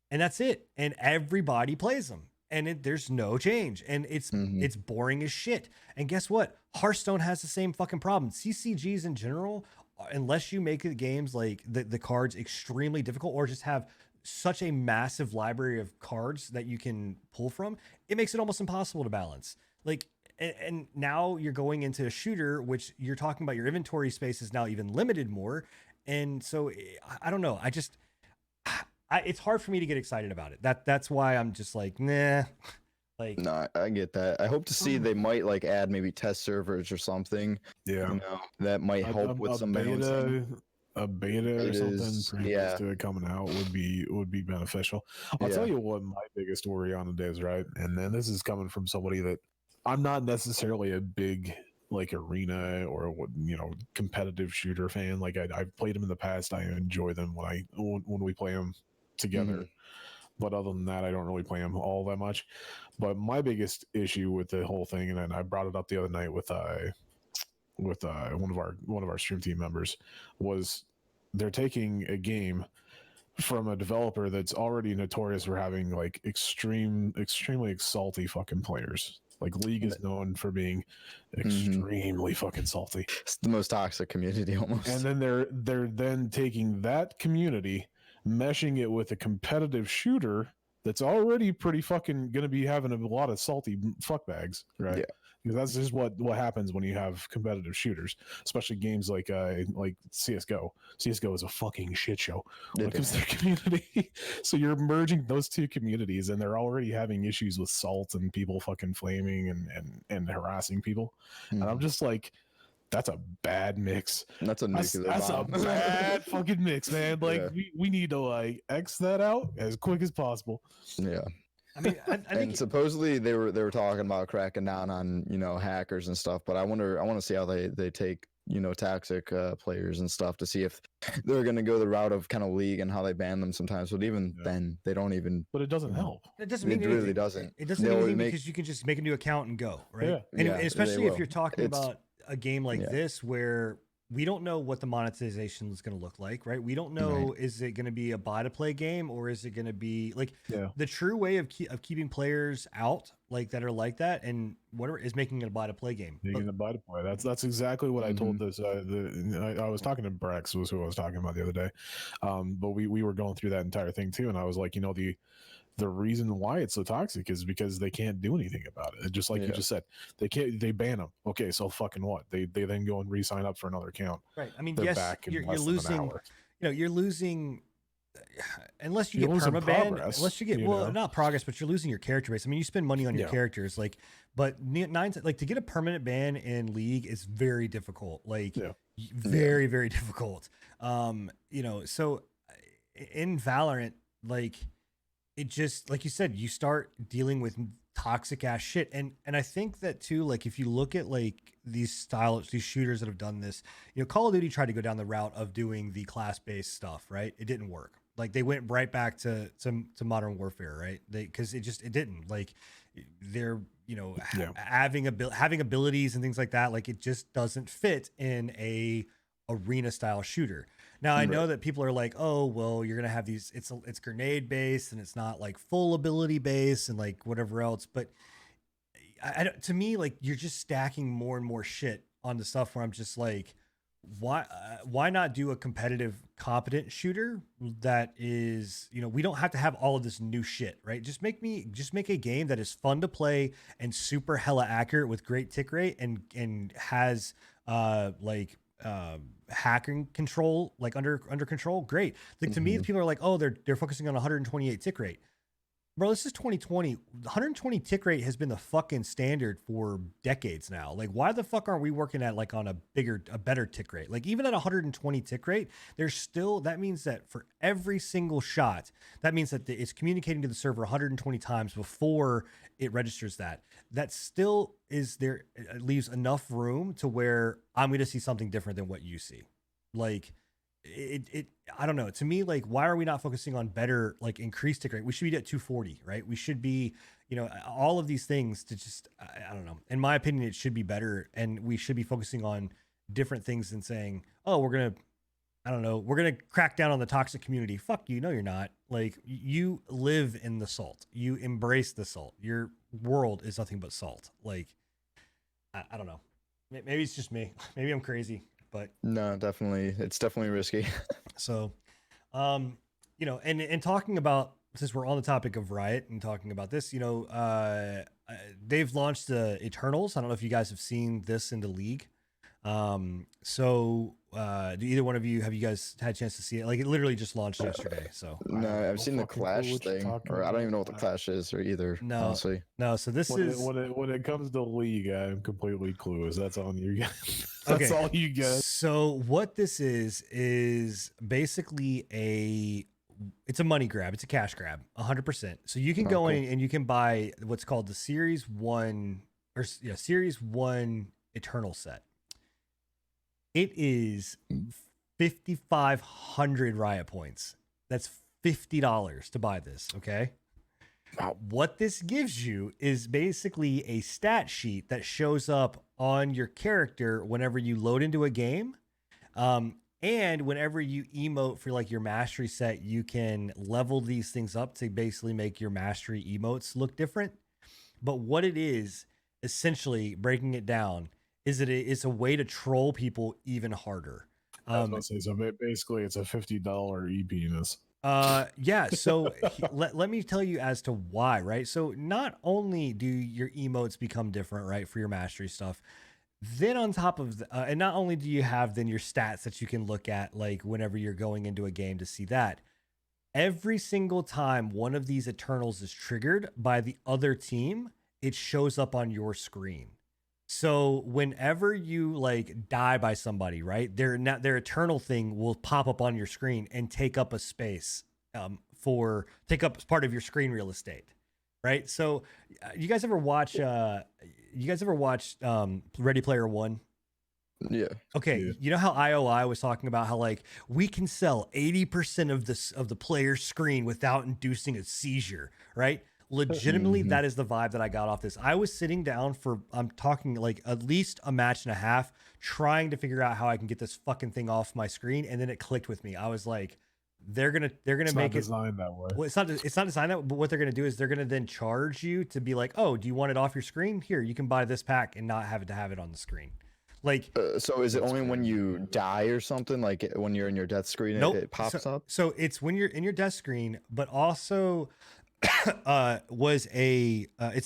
And that's it. And everybody plays them. And there's no change. And it's boring as shit. And guess what? Hearthstone has the same fucking problem. CCGs in general, unless you make the games like the cards extremely difficult or just have such a massive library of cards that you can pull from, it makes it almost impossible to balance. Like, and now you're going into a shooter, which you're talking about your inventory space is now even limited more. And so I don't know. It's hard for me to get excited about it. That's why I'm just like, nah. Like, No, I get that. I hope to see they might like add maybe test servers or something. Yeah. That might help with some balancing. a beta or It something is, previous yeah. to it coming out would be beneficial. I'll Yeah. tell you what my biggest worry on it is, right? And then this is coming from somebody that I'm not necessarily a big like arena or competitive shooter fan. Like I've played them in the past. I enjoy them when we play them together. But other than that, I don't really play them all that much. But my biggest issue with the whole thing, and I brought it up the other night with one of our stream team members, was they're taking a game from a developer that's already notorious for having like extremely salty fucking players. Like League is known for being extremely fucking salty. It's the most toxic community almost. And then they're then taking that community, meshing it with a competitive shooter that's already pretty fucking gonna be having a lot of salty fuckbags, right? Yeah. Because that's just what happens when you have competitive shooters, especially games like CS:GO. CS:GO is a fucking shit show when it comes to their community. So you're merging those two communities, and they're already having issues with salt and people fucking flaming and harassing people. And I'm just like, that's a bad mix. That's a That's a bad fucking mix, man. Like we need to like X that out as quick as possible. Yeah. I mean, I think And supposedly they were talking about cracking down on hackers and stuff, but I want to see how they take toxic players and stuff to see if they're going to go the route of kind of League and how they ban them sometimes. But even then, they don't even. But it doesn't help. it doesn't mean It anything. really doesn't. It doesn't mean anything because you can just make a new account and go, right? Yeah. And Yeah, especially they if will. you're talking It's- about a game like this where we don't know what the monetization is going to look like, right? We don't know, is it going to be a buy to play game, or is it going to be like the true way of keeping players out like that are like that, and whatever is making it a buy to play game. Making a buy to play. That's exactly what I told this. I was talking to Brex, was who I was talking about the other day. But we were going through that entire thing too, and I was like, the reason why it's so toxic is because they can't do anything about it. Just like you just said, they ban them. Okay, so fucking what? They then go and re-sign up for another account. Right. I mean, They're yes, back in you're less than an losing. hour. You're losing. Unless you You're get losing permaban, progress, unless you get not progress, but you're losing your character base. I mean, you spend money on your characters, but to get a permanent ban in League is very difficult. Very, very difficult. So in Valorant, it just, like you said, you start dealing with toxic ass shit. And I think that too, like if you look at these shooters that have done this, Call of Duty tried to go down the route of doing the class-based stuff, right? It didn't work. Like they went right back to Modern Warfare, right? Because it didn't. Like they're, having abilities and things like that, like it just doesn't fit in a arena style shooter. Now I know that people are like, oh, well, you're gonna have these. It's grenade based and it's not like full ability based and like whatever else. But to me, like you're just stacking more and more shit on the stuff where I'm just like, why not do a competitive, competent shooter that is, we don't have to have all of this new shit, right? Just make a game that is fun to play and super hella accurate with great tick rate and has hacking control, like under control. Great. Like to me, people are like, oh, they're focusing on 128 tick rate. Bro, this is 2020. 120 tick rate has been the fucking standard for decades now. Like, why the fuck aren't we working at on a better tick rate? Like, even at 120 tick rate, that means that for every single shot, that means that it's communicating to the server 120 times before it registers that. That still is there. It leaves enough room to where I'm going to see something different than what you see. Like, I don't know. To me, like, why are we not focusing on better, like increased tick rate? We should be at 240, right? We should be, all of these things to just, I don't know. In my opinion, it should be better. And we should be focusing on different things than saying, oh, we're going to crack down on the toxic community. Fuck you. No, you're not. Like, you live in the salt. You embrace the salt. Your world is nothing but salt. Like, I don't know. Maybe it's just me. Maybe I'm crazy. But no, definitely, it's definitely risky. So, and talking about, since we're on the topic of Riot and talking about this, they've launched the Eternals. I don't know if you guys have seen this in the League. So do either one of you, have you guys had a chance to see it? Like, it literally just launched yesterday. So No, I have I've no seen the fucking clue Clash what you're thing, talking or I don't even know what about. the Clash is, or either. no, Honestly, no. So this is When it comes to League, I'm completely clueless. That's on you guys. Okay. That's all you get. So what this is basically it's a money grab. It's a cash grab, 100%. So you can Oh, go cool. in and you can buy what's called the Series 1 Series 1 Eternal set. It is 5,500 Riot points. That's $50 to buy this, okay? Wow. What this gives you is basically a stat sheet that shows up on your character whenever you load into a game. And whenever you emote for like your mastery set, you can level these things up to basically make your mastery emotes look different. But what it is, essentially breaking it down, is that it's a way to troll people even harder. I was about to say, so basically it's a $50 e-penis. Yeah, so let me tell you as to why, right? So not only do your emotes become different, right, for your mastery stuff, then on top of and not only do you have then your stats that you can look at like whenever you're going into a game to see that, every single time one of these Eternals is triggered by the other team, it shows up on your screen. So whenever you like die by somebody, right, their Eternal thing will pop up on your screen and take up a space, take up part of your screen real estate, right? So you guys ever watch Ready Player One? Yeah. Okay, Yeah. you know how IOI was talking about how like we can sell 80% of the player's screen without inducing a seizure, right? Legitimately, Mhm. that is the vibe that I got off this. I was sitting down for I'm talking like at least a match and a half, trying to figure out how I can get this fucking thing off my screen, and then it clicked with me. I was like, they're gonna It's make not it. designed that way. Well, it's not designed that, but what they're gonna do is they're gonna then charge you to be like, oh, do you want it off your screen? Here, you can buy this pack and not have it on the screen. Like, So is it That's only when crazy. you die or something? Like when you're in your death screen, nope. it pops up? So it's when you're in your desk screen, but also it's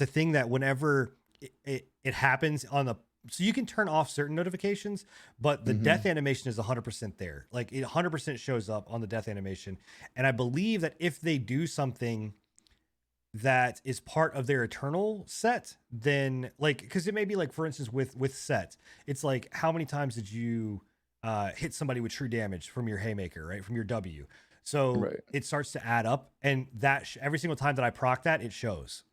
a thing that whenever it happens on the, so you can turn off certain notifications, but the death animation is 100% there. Like it 100% shows up on the death animation. And I believe that if they do something that is part of their Eternal set, then like, because it may be like, for instance, with set, it's like how many times did you hit somebody with true damage from your haymaker, right, from your W? So Right. it starts to add up, and that every single time that I proc that, it shows.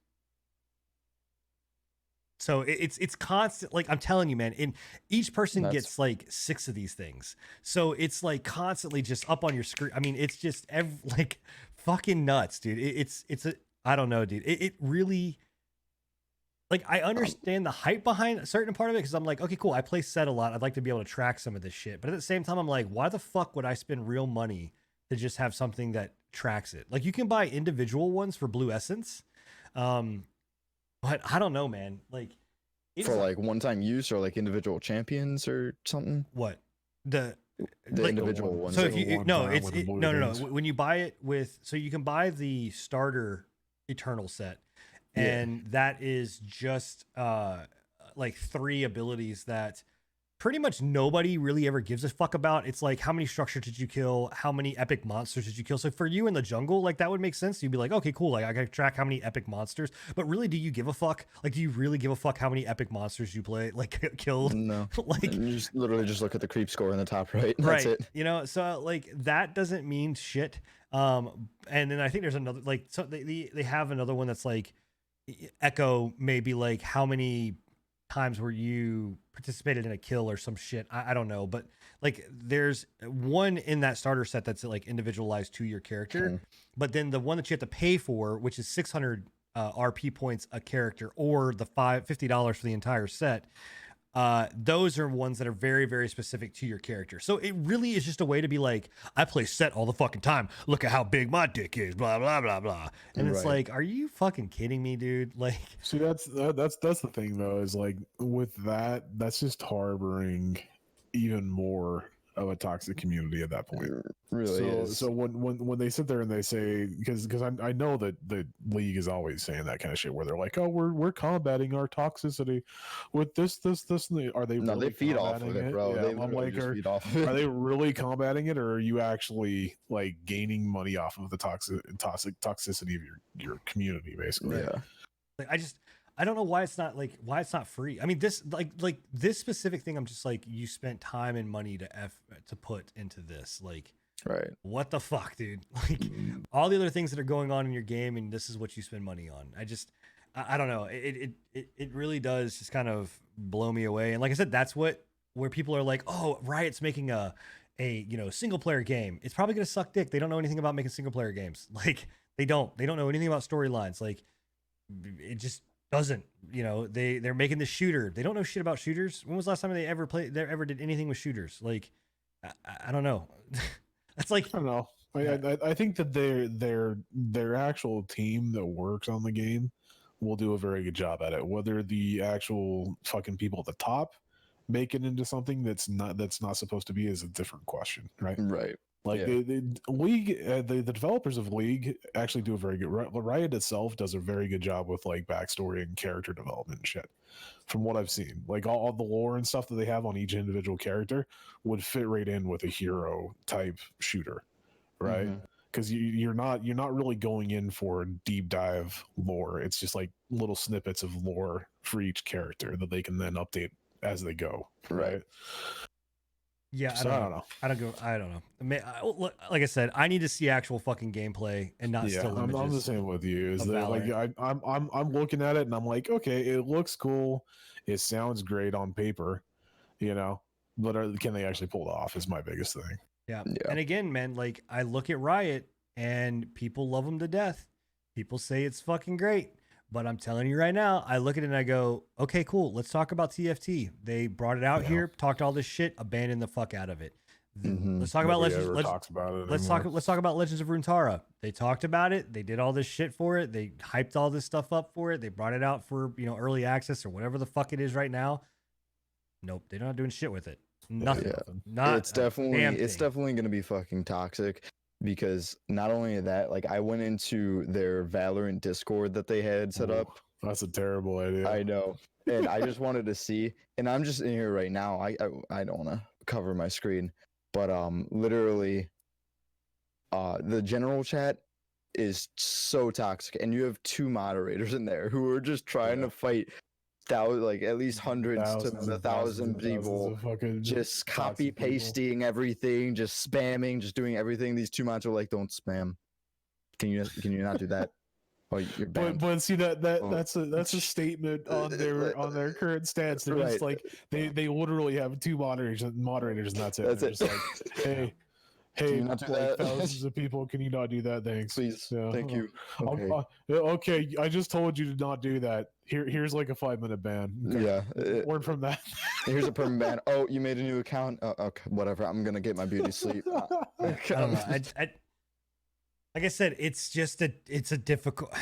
So it's constant. Like I'm telling you, man, and each person That's- gets like 6 of these things. So it's like constantly just up on your screen. I mean, it's just like fucking nuts, dude. It's a, I don't know, dude. It really, like, I understand the hype behind a certain part of it because I'm like, okay, cool. I play set a lot. I'd like to be able to track some of this shit. But at the same time, I'm like, why the fuck would I spend real money to just have something that tracks it? Like, you can buy individual ones for Blue Essence. But I don't know, man. Like, For like one-time use or like individual champions or something? what? The The individual ones. So like if a you no, one-time it's with the blue no. things. When you buy it with, so you can buy the starter Eternal set, Yeah. and that is just like 3 abilities that pretty much nobody really ever gives a fuck about. It's like, how many structures did you kill? How many epic monsters did you kill? So for you in the jungle, like that would make sense. You'd be like, okay, cool. Like I gotta track how many epic monsters. But really, do you give a fuck? Like, do you really give a fuck how many epic monsters you killed? No. Like, You just literally just look at the creep score in the top right. That's right. it. You know, so like that doesn't mean shit. And then I think there's another, like, so they have another one that's like Echo, maybe like how many times where you participated in a kill or some shit. I don't know, but like there's one in that starter set that's like individualized to your character, but then the one that you have to pay for, which is 600 RP points a character, or the $50 for the entire set. Those are ones that are very, very specific to your character. So it really is just a way to be like, I play set all the fucking time. Look at how big my dick is, blah, blah, blah, blah. And it's Right. like, are you fucking kidding me, dude? Like, See, that's the thing though, is like with that, that's just harboring even more of a toxic community at that point. It really so is. so when they sit there and they say, because I know that the league is always saying that kind of shit where they're like, oh, we're combating our toxicity with this and are they No, really they feed off combating of it, it? bro. Yeah, They I'm literally like, just feed off of it. are they really combating it, or are you actually like gaining money off of the toxicity of your community, basically? Yeah. Like I don't know why it's not free. I mean, this like this specific thing, I'm just like, you spent time and money to put into this. Like, Right. what the fuck, dude? Like, all the other things that are going on in your game, and this is what you spend money on. I don't know. It really does just kind of blow me away. And like I said, that's where people are like, oh, Riot's making a single player game. It's probably gonna suck dick. They don't know anything about making single player games. Like, they don't know anything about storylines. Like, it just doesn't. They're making the shooter. They don't know shit about shooters. When was the last time they ever did anything with shooters? Like, I don't know. That's like, I don't know. I think that their actual team that works on the game will do a very good job at it. Whether the actual fucking people at the top make it into something that's not supposed to be is a different question, right? Right. Like, Yeah. the League, the developers of League actually do a very good. Riot itself does a very good job with like backstory and character development and shit. From what I've seen, like all the lore and stuff that they have on each individual character would fit right in with a hero type shooter, right? Mhm. Because you're not really going in for deep dive lore. It's just like little snippets of lore for each character that they can then update as they go, right? yeah, So I don't know. I don't know. Look, like I said, I need to see actual fucking gameplay and not Yeah, still I'm the images. same with you. Is of that like Valorant. I'm looking at it and I'm like, okay, it looks cool, it sounds great on paper, but can they actually pull it off? Is my biggest thing. Yeah. Yeah. And again, man, like, I look at Riot and people love them to death. People say it's fucking great. But I'm telling you right now, I look at it and I go, okay, cool. Let's talk about TFT. They brought it out Yeah. here, talked all this shit, abandoned the fuck out of it. Mhm. Let's talk about Nobody Legends. ever talks about it Let's anymore. talk about Legends of Runeterra. They talked about it. They did all this shit for it. They hyped all this stuff up for it. They brought it out for early access or whatever the fuck it is right now. Nope, they're not doing shit with it. Nothing. Yeah. Not It's definitely damn it's thing. definitely going to be fucking toxic, because not only that, like, I went into their Valorant Discord that they had set Ooh, up. That's a terrible idea. I know, and I just wanted to see, and I'm just in here right now. I don't want to cover my screen, but literally, the general chat is so toxic, and you have 2 moderators in there who are just trying Yeah. to fight like at least hundreds Thousands to and 1,000 thousands people, of fucking just toxic copy people. pasting everything, just spamming, just doing everything. These 2 mods are like, don't spam. Can you not do that? Oh, you're banned. But see Oh. that's a statement on their current stance. They're just Right. like they literally have 2 moderators and that's it. That's They're it. just like, hey, you not do like that? thousands of people, can you not do that? Thanks. Please, Yeah. thank you. Okay. Okay. Okay, I just told you to not do that. Here's like a 5-minute ban. Okay. Yeah. Word from that. Here's a permanent ban. Oh, you made a new account? Okay, whatever. I'm gonna get my beauty sleep. I don't know. Like I said, it's a difficult.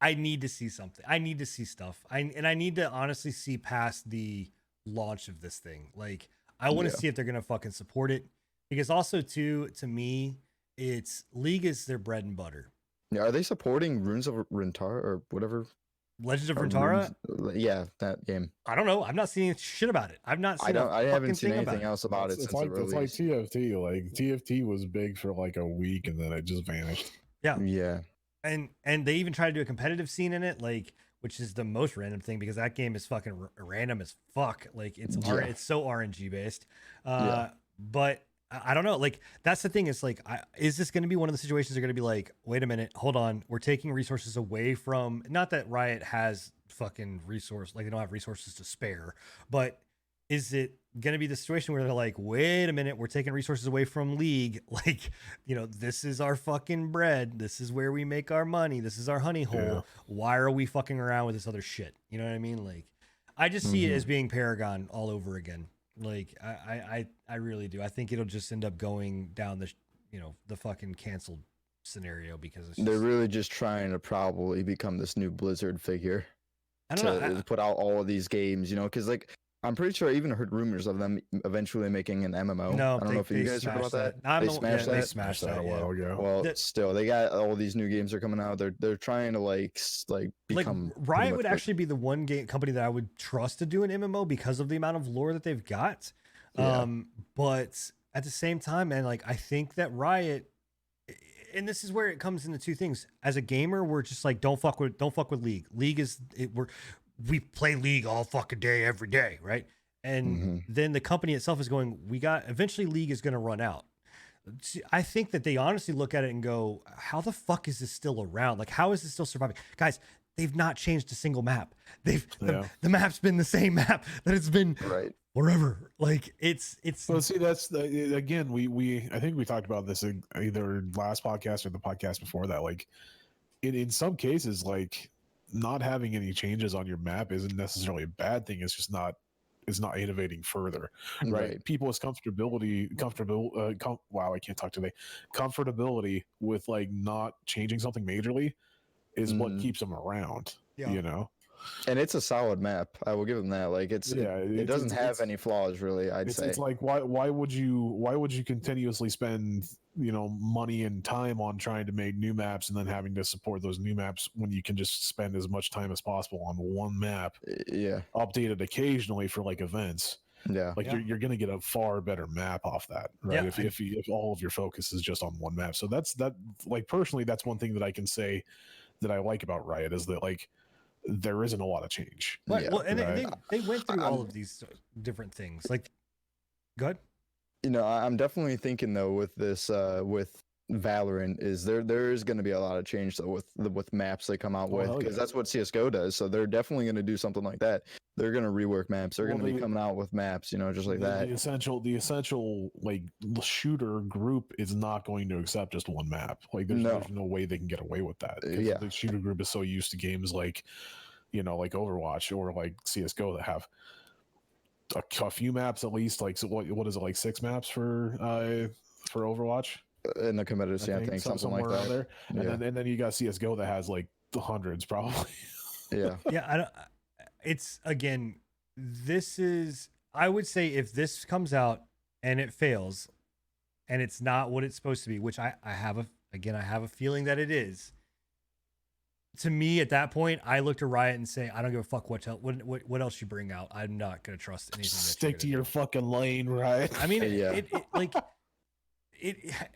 I need to see something. I need to see stuff. I need to honestly see past the launch of this thing. Like, I want to Yeah. see if they're gonna fucking support it, because also too, to me, it's League is their bread and butter. Yeah, are they supporting Runes of Runeterra or whatever? Legends of Or Runeterra. Runes- Yeah, that game. I don't know. I'm not seeing shit about it. I've not seen. I haven't seen anything about else about it It's since like the it's like release. TFT. Like TFT was big for like a week and then it just vanished. Yeah. And they even try to do a competitive scene in it, like, which is the most random thing, because that game is fucking random as fuck. Like, it's Yeah. it's so RNG based. Yeah. But I don't know. Like, that's the thing. Is like, is this going to be one of the situations they're going to be like, wait a minute, hold on, we're taking resources away from? Not that Riot has fucking resource, like they don't have resources to spare, but is it going to be the situation where they're like, wait a minute, we're taking resources away from League? Like, this is our fucking bread. This is where we make our money. This is our honey hole. Yeah. Why are we fucking around with this other shit? You know what I mean? Like, I just see it as being Paragon all over again. Like, I really do. I think it'll just end up going down the fucking canceled scenario, because it's They're just, really just trying to probably become this new Blizzard figure I don't know. to put out all of these games, because like I'm pretty sure I even heard rumors of them eventually making an MMO. No, I don't know if you guys heard about that. They smashed They that? smashed a that. Yeah. while ago. Well, That- still, they got all these new games are coming out. They're trying to like Like become pretty Riot much would like- actually be the one game company that I would trust to do an MMO because of the amount of lore that they've got. Yeah. But at the same time, man, like I think that Riot, and this is where it comes into two things. As a gamer, we're just like don't fuck with League. League is we play League all fucking day every day, right? And Mhm. then the company itself is going, eventually League is going to run out. See, I think that they honestly look at it and go, how the fuck is this still around? Like, how is this still surviving? Guys, they've not changed a single map. The map's been the same map that it's been right. forever. Like it's Well, see, that's again, we I think we talked about this in either last podcast or the podcast before that. Like, in some cases, like not having any changes on your map isn't necessarily a bad thing. It's just not innovating further, right? People's wow, I can't talk today. Comfortability with like not changing something majorly is what keeps them around. Yeah. You know. And it's a solid map. I will give them that. Like it doesn't have any flaws really. I'd say it's like why would you continuously spend money and time on trying to make new maps and then having to support those new maps when you can just spend as much time as possible on one map, updated occasionally for like events. Yeah, like you're gonna get a far better map off that, right? If all of your focus is just on one map. So that's like personally, that's one thing that I can say that I like about Riot is that like there isn't a lot of change. Right. Well, and they went through all of these different things. Like, go ahead. I'm definitely thinking though with this with Valorant is there is going to be a lot of change though with maps they come out with because that's what CS:GO does. So they're definitely going to do something like that. They're going to rework maps. They're going to be coming out with maps, just like that. The essential like shooter group is not going to accept just one map. Like there's no way they can get away with that. Yeah, the shooter group is so used to games like like Overwatch or like CS:GO that have a few maps at least. Like so what is it, like 6 maps for Overwatch? In the competitive scene, I think something like that. There. And then you got CS:GO that has like the hundreds probably. Yeah. Yeah, it's again, this is, I would say if this comes out and it fails and it's not what it's supposed to be, which I have a feeling that it is. To me, at that point, I look to Riot and say, I don't give a fuck what else you bring out. I'm not gonna trust anything. Stick to your fucking lane, right? I mean, it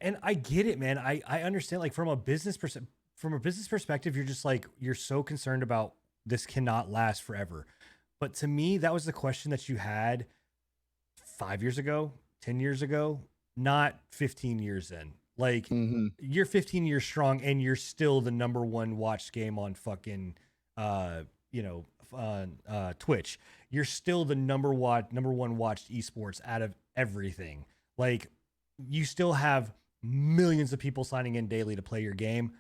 and I get it, man. I understand. Like from a business perspective, you're just like you're so concerned about this cannot last forever. But to me, that was the question that you had 5 years ago, 10 years ago, not 15 years in. Like you're 15 years strong and you're still the number one watched game on fucking Twitch. You're still the number one watched esports out of everything. Like you still have millions of people signing in daily to play your game.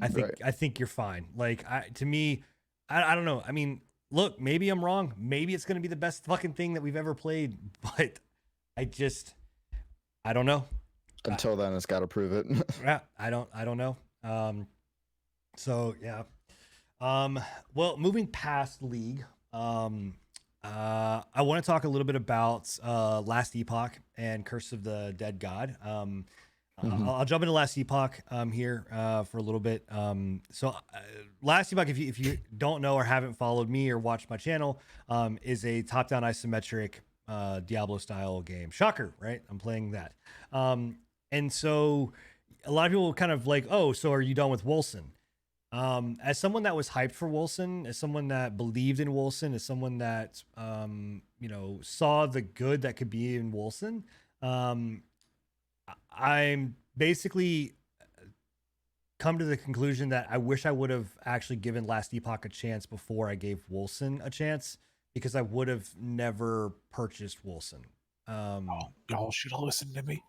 I think you're fine. Like to me, I don't know. I mean, look, maybe I'm wrong. Maybe it's going to be the best fucking thing that we've ever played, but I don't know. Until then, it's got to prove it. Yeah, I don't know. So yeah. Well, moving past League, I want to talk a little bit about Last Epoch and Curse of the Dead God. I'll jump into Last Epoch here for a little bit. Last Epoch, if you don't know or haven't followed me or watched my channel, is a top-down isometric Diablo style game. Shocker, right? I'm playing that. And so a lot of people kind of like, oh, so are you done with Wolcen? As someone that was hyped for Wolcen, as someone that believed in Wolcen, as someone that saw the good that could be in Wolcen, I'm basically come to the conclusion that I wish I would have actually given Last Epoch a chance before I gave Wolcen a chance, because I would have never purchased Wolcen. Y'all should have listened to me.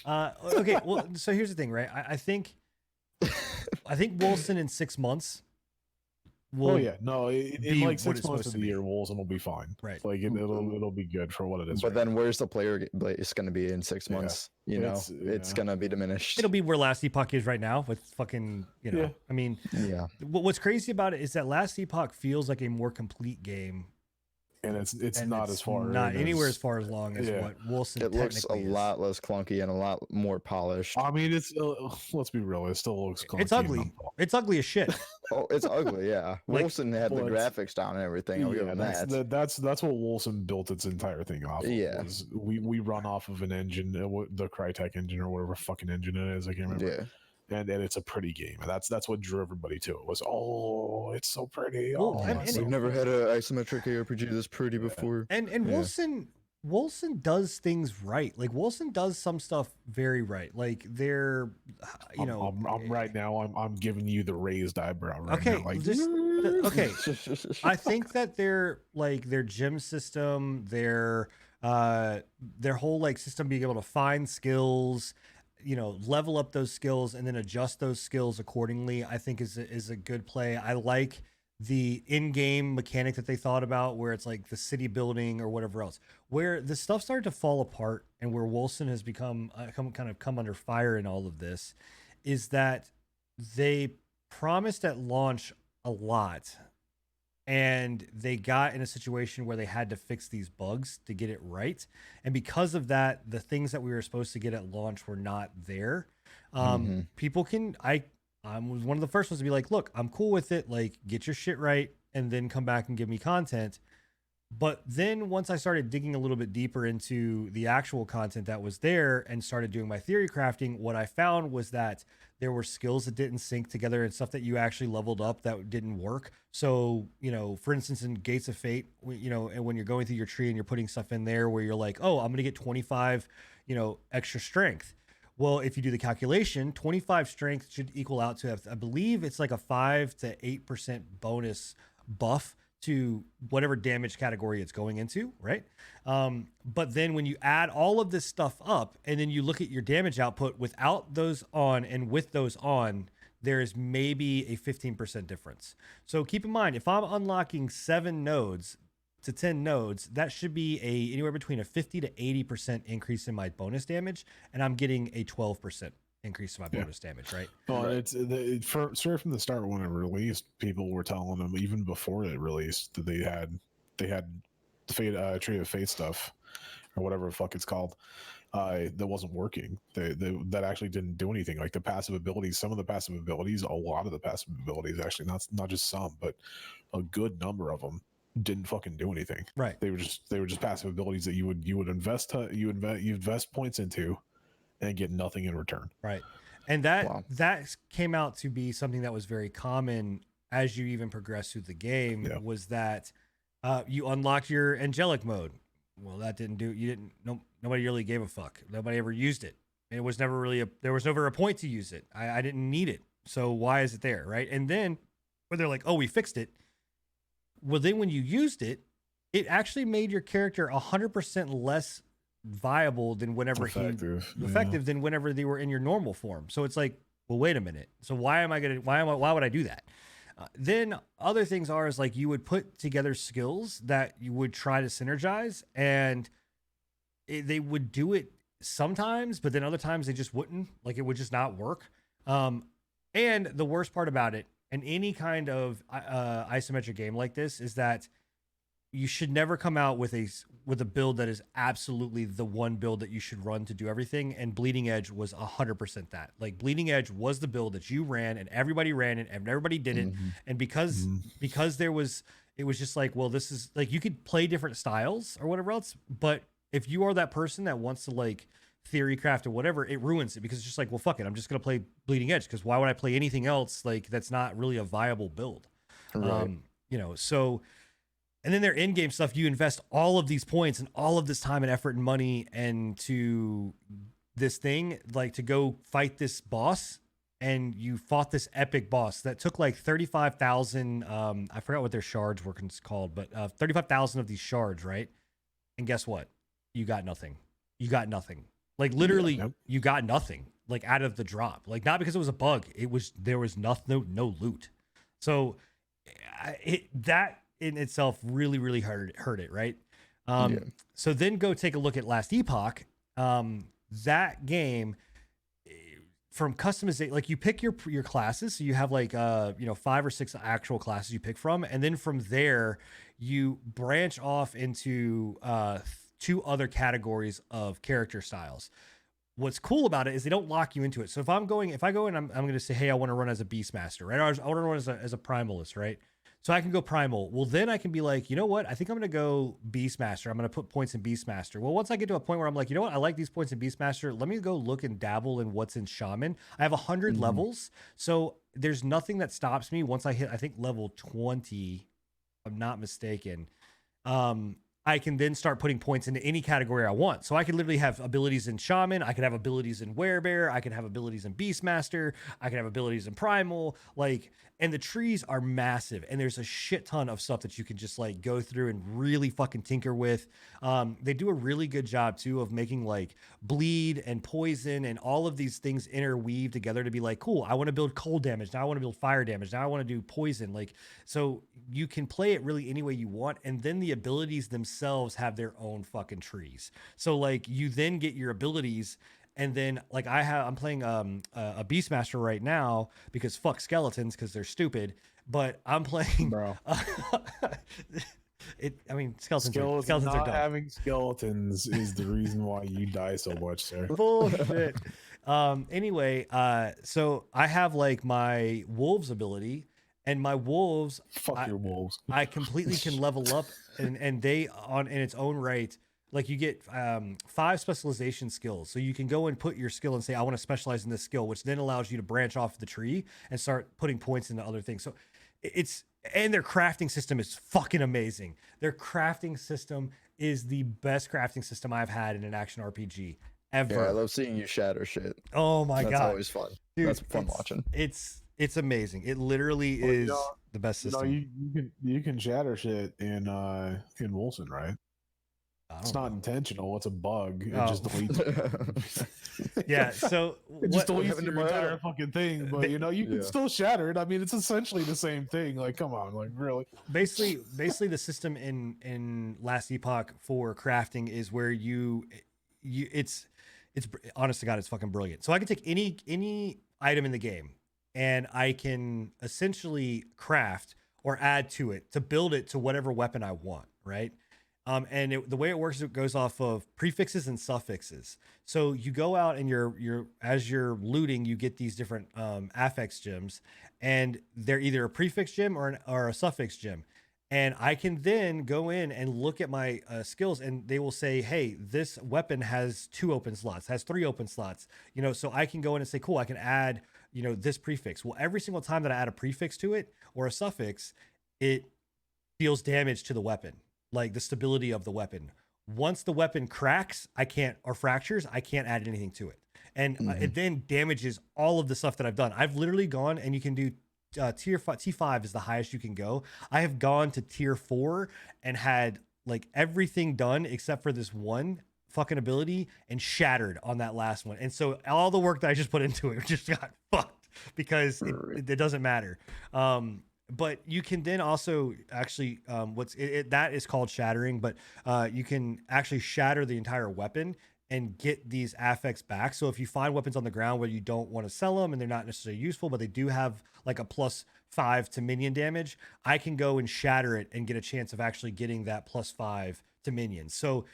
Okay, well, so here's the thing, right? I think Wolcen in 6 months will. Oh yeah, no, in like 6 months of the year, Wolcen will be fine. Right, like it'll be good for what it is. But then, where's the player base going to be in 6 months? It's going to be diminished. It'll be where Last Epoch is right now with fucking. I mean, what's crazy about it is that Last Epoch feels like a more complete game. and it's and not it's as far not in anywhere as as far as long as yeah. what Wilson It looks a technically is. lot less clunky and a lot more polished. I mean, it's let's be real, it still looks clunky It's and ugly. unpolished. It's ugly as shit. Oh, it's ugly, yeah. Like, Wilson had the but- graphics down and everything. I'll give him that. that's what Wilson built its entire thing off of. Yeah. Was we run off of an engine, the Crytek engine or whatever fucking engine it is. I can't remember. Yeah. And it's a pretty game. And that's what drew everybody to it. Was it's so pretty. Well, Oh, and- it's and- so We've never pretty. had an isometric ARPG this pretty before. And Yeah. Wilson does things right. Like Wilson does some stuff very right. Like they're, you know, I'm right now. I'm giving you the raised eyebrow. Right okay, now, like just okay. I think that their gym system, their whole like system being able to find skills, you know, level up those skills and then adjust those skills accordingly, I think is a good play. I like the in-game mechanic that they thought about where it's like the city building or whatever else, where the stuff started to fall apart and where Wilson has become come under fire in all of this is that they promised at launch a lot and they got in a situation where they had to fix these bugs to get it right. And because of that, the things that we were supposed to get at launch were not there. People can, I was one of the first ones to be like, look, I'm cool with it. Like, get your shit right and then come back and give me content. But then once I started digging a little bit deeper into the actual content that was there and started doing my theory crafting, what I found was that there were skills that didn't sync together and stuff that you actually leveled up that didn't work. So, you know, for instance, in Gates of Fate, you know, and when you're going through your tree and you're putting stuff in there where you're like, oh, I'm going to get 25, you know, extra strength. Well, if you do the calculation, 25 strength should equal out to, I believe it's like a 5 to 8% bonus buff to whatever damage category it's going into, right? But then when you add all of this stuff up and then you look at your damage output without those on and with those on, there is maybe a 15% difference. So keep in mind, if I'm unlocking 7 nodes to 10 nodes, that should be anywhere between a 50 to 80% increase in my bonus damage, and I'm getting a 12% increase in my bonus damage, right? Well, straight from the start when it released, people were telling them even before it released that they had the Fate, Tree of Fate stuff or whatever the fuck it's called. That wasn't working. That actually didn't do anything. Like the passive abilities, some of the passive abilities, a lot of the passive abilities, actually, not just some, but a good number of them didn't fucking do anything. Right. They were just passive abilities that you would invest points into and get nothing in return. Right. And that came out to be something that was very common as you even progress through the game, was that you unlocked your angelic mode. Well, that nobody really gave a fuck. Nobody ever used it. It was never really there was never a point to use it. I didn't need it. So why is it there? Right. And then when they're like, oh, we fixed it. Well, then when you used it, it actually made your character 100% less viable than whenever effective than whenever they were in your normal form. So it's like, well, wait a minute. So why would I do that? Then other things is like you would put together skills that you would try to synergize, and they would do it sometimes, but then other times they just wouldn't. Like it would just not work. And the worst part about it, in any kind of isometric game like this, is that you should never come out with a build that is absolutely the one build that you should run to do everything. And Bleeding Edge was 100% that. Like Bleeding Edge was the build that you ran and everybody ran it and everybody did it. And because it was just like, well, this is like, you could play different styles or whatever else, but if you are that person that wants to like theory craft or whatever, it ruins it, because it's just like, well, fuck it, I'm just gonna play Bleeding Edge, because why would I play anything else like that's not really a viable build? Right. You know, so. And then their in-game stuff, you invest all of these points and all of this time and effort and money into this thing, like to go fight this boss. And you fought this epic boss that took like 35,000. I forgot what their shards were called, but 35,000 of these shards, right? And guess what? You got nothing. You got nothing. Like literally, you got nothing. Like out of the drop. Like not because it was a bug. There was nothing, no loot. So that in itself really, really hurt it, right? So then go take a look at Last Epoch. That game, from customization, like you pick your classes, so you have like 5 or 6 actual classes you pick from, and then from there you branch off into 2 other categories of character styles. What's cool about it is they don't lock you into it. So if I go and I'm going to say, hey, I want to run as a Beastmaster, right? Or I want to run as a Primalist, right? So I can go Primal. Well, then I can be like, you know what? I think I'm going to go Beastmaster. I'm going to put points in Beastmaster. Well, once I get to a point where I'm like, you know what? I like these points in Beastmaster. Let me go look and dabble in what's in Shaman. I have 100 levels. So there's nothing that stops me once I hit, I think, level 20, if I'm not mistaken. I can then start putting points into any category I want. So I could literally have abilities in Shaman. I could have abilities in Werebear. I could have abilities in Beastmaster. I could have abilities in Primal. Like, and the trees are massive. And there's a shit ton of stuff that you can just like go through and really fucking tinker with. They do a really good job too of making like bleed and poison and all of these things interweave together to be like, cool, I want to build cold damage. Now I want to build fire damage. Now I want to do poison. Like, so you can play it really any way you want. And then the abilities themselves have their own fucking trees. So like you then get your abilities, and then like I'm playing a Beastmaster right now because fuck skeletons because they're stupid. But I'm playing, bro. Skeletons are not dumb. having skeletons is the reason why you die so much, sir. Bullshit. Anyway, so I have like my wolves ability, and my wolves, Fuck your wolves. I completely can level up, and they on in its own right. Like you get 5 specialization skills, so you can go and put your skill and say I want to specialize in this skill, which then allows you to branch off the tree and start putting points into other things. So and their crafting system is fucking amazing. Their crafting system is the best crafting system I've had in an action RPG ever. Yeah, I love seeing you shatter shit. Oh my god, that's always fun. dude, that's fun watching. It's amazing. It literally is the best system. You can shatter shit in Wilson, right? It's not intentional. It's a bug. It just deletes. Yeah. So it just deletes your entire fucking thing. But you can still shatter it. I mean, it's essentially the same thing. Like, come on, like really. Basically, the system in Last Epoch for crafting is where it's honest to God, it's fucking brilliant. So I can take any item in the game, and I can essentially craft or add to it to build it to whatever weapon I want, right? And the way it works, it goes off of prefixes and suffixes. So you go out and as you're looting, you get these different affix gems, and they're either a prefix gem or a suffix gem. And I can then go in and look at my skills, and they will say, hey, this weapon has 2 open slots, has 3 open slots, so I can go in and say, cool, I can add, this prefix. Well, every single time that I add a prefix to it or a suffix, it deals damage to the weapon, like the stability of the weapon. Once the weapon cracks, or fractures, I can't add anything to it. And it then damages all of the stuff that I've done. I've literally gone, and you can do tier 5, T5 is the highest you can go. I have gone to tier 4 and had like everything done except for this one fucking ability and shattered on that last one. And so all the work that I just put into it just got fucked because it doesn't matter. But you can then also actually that is called shattering, but you can actually shatter the entire weapon and get these affects back. So if you find weapons on the ground where you don't want to sell them and they're not necessarily useful, but they do have like a +5 to minion damage, I can go and shatter it and get a chance of actually getting that +5 to minions. So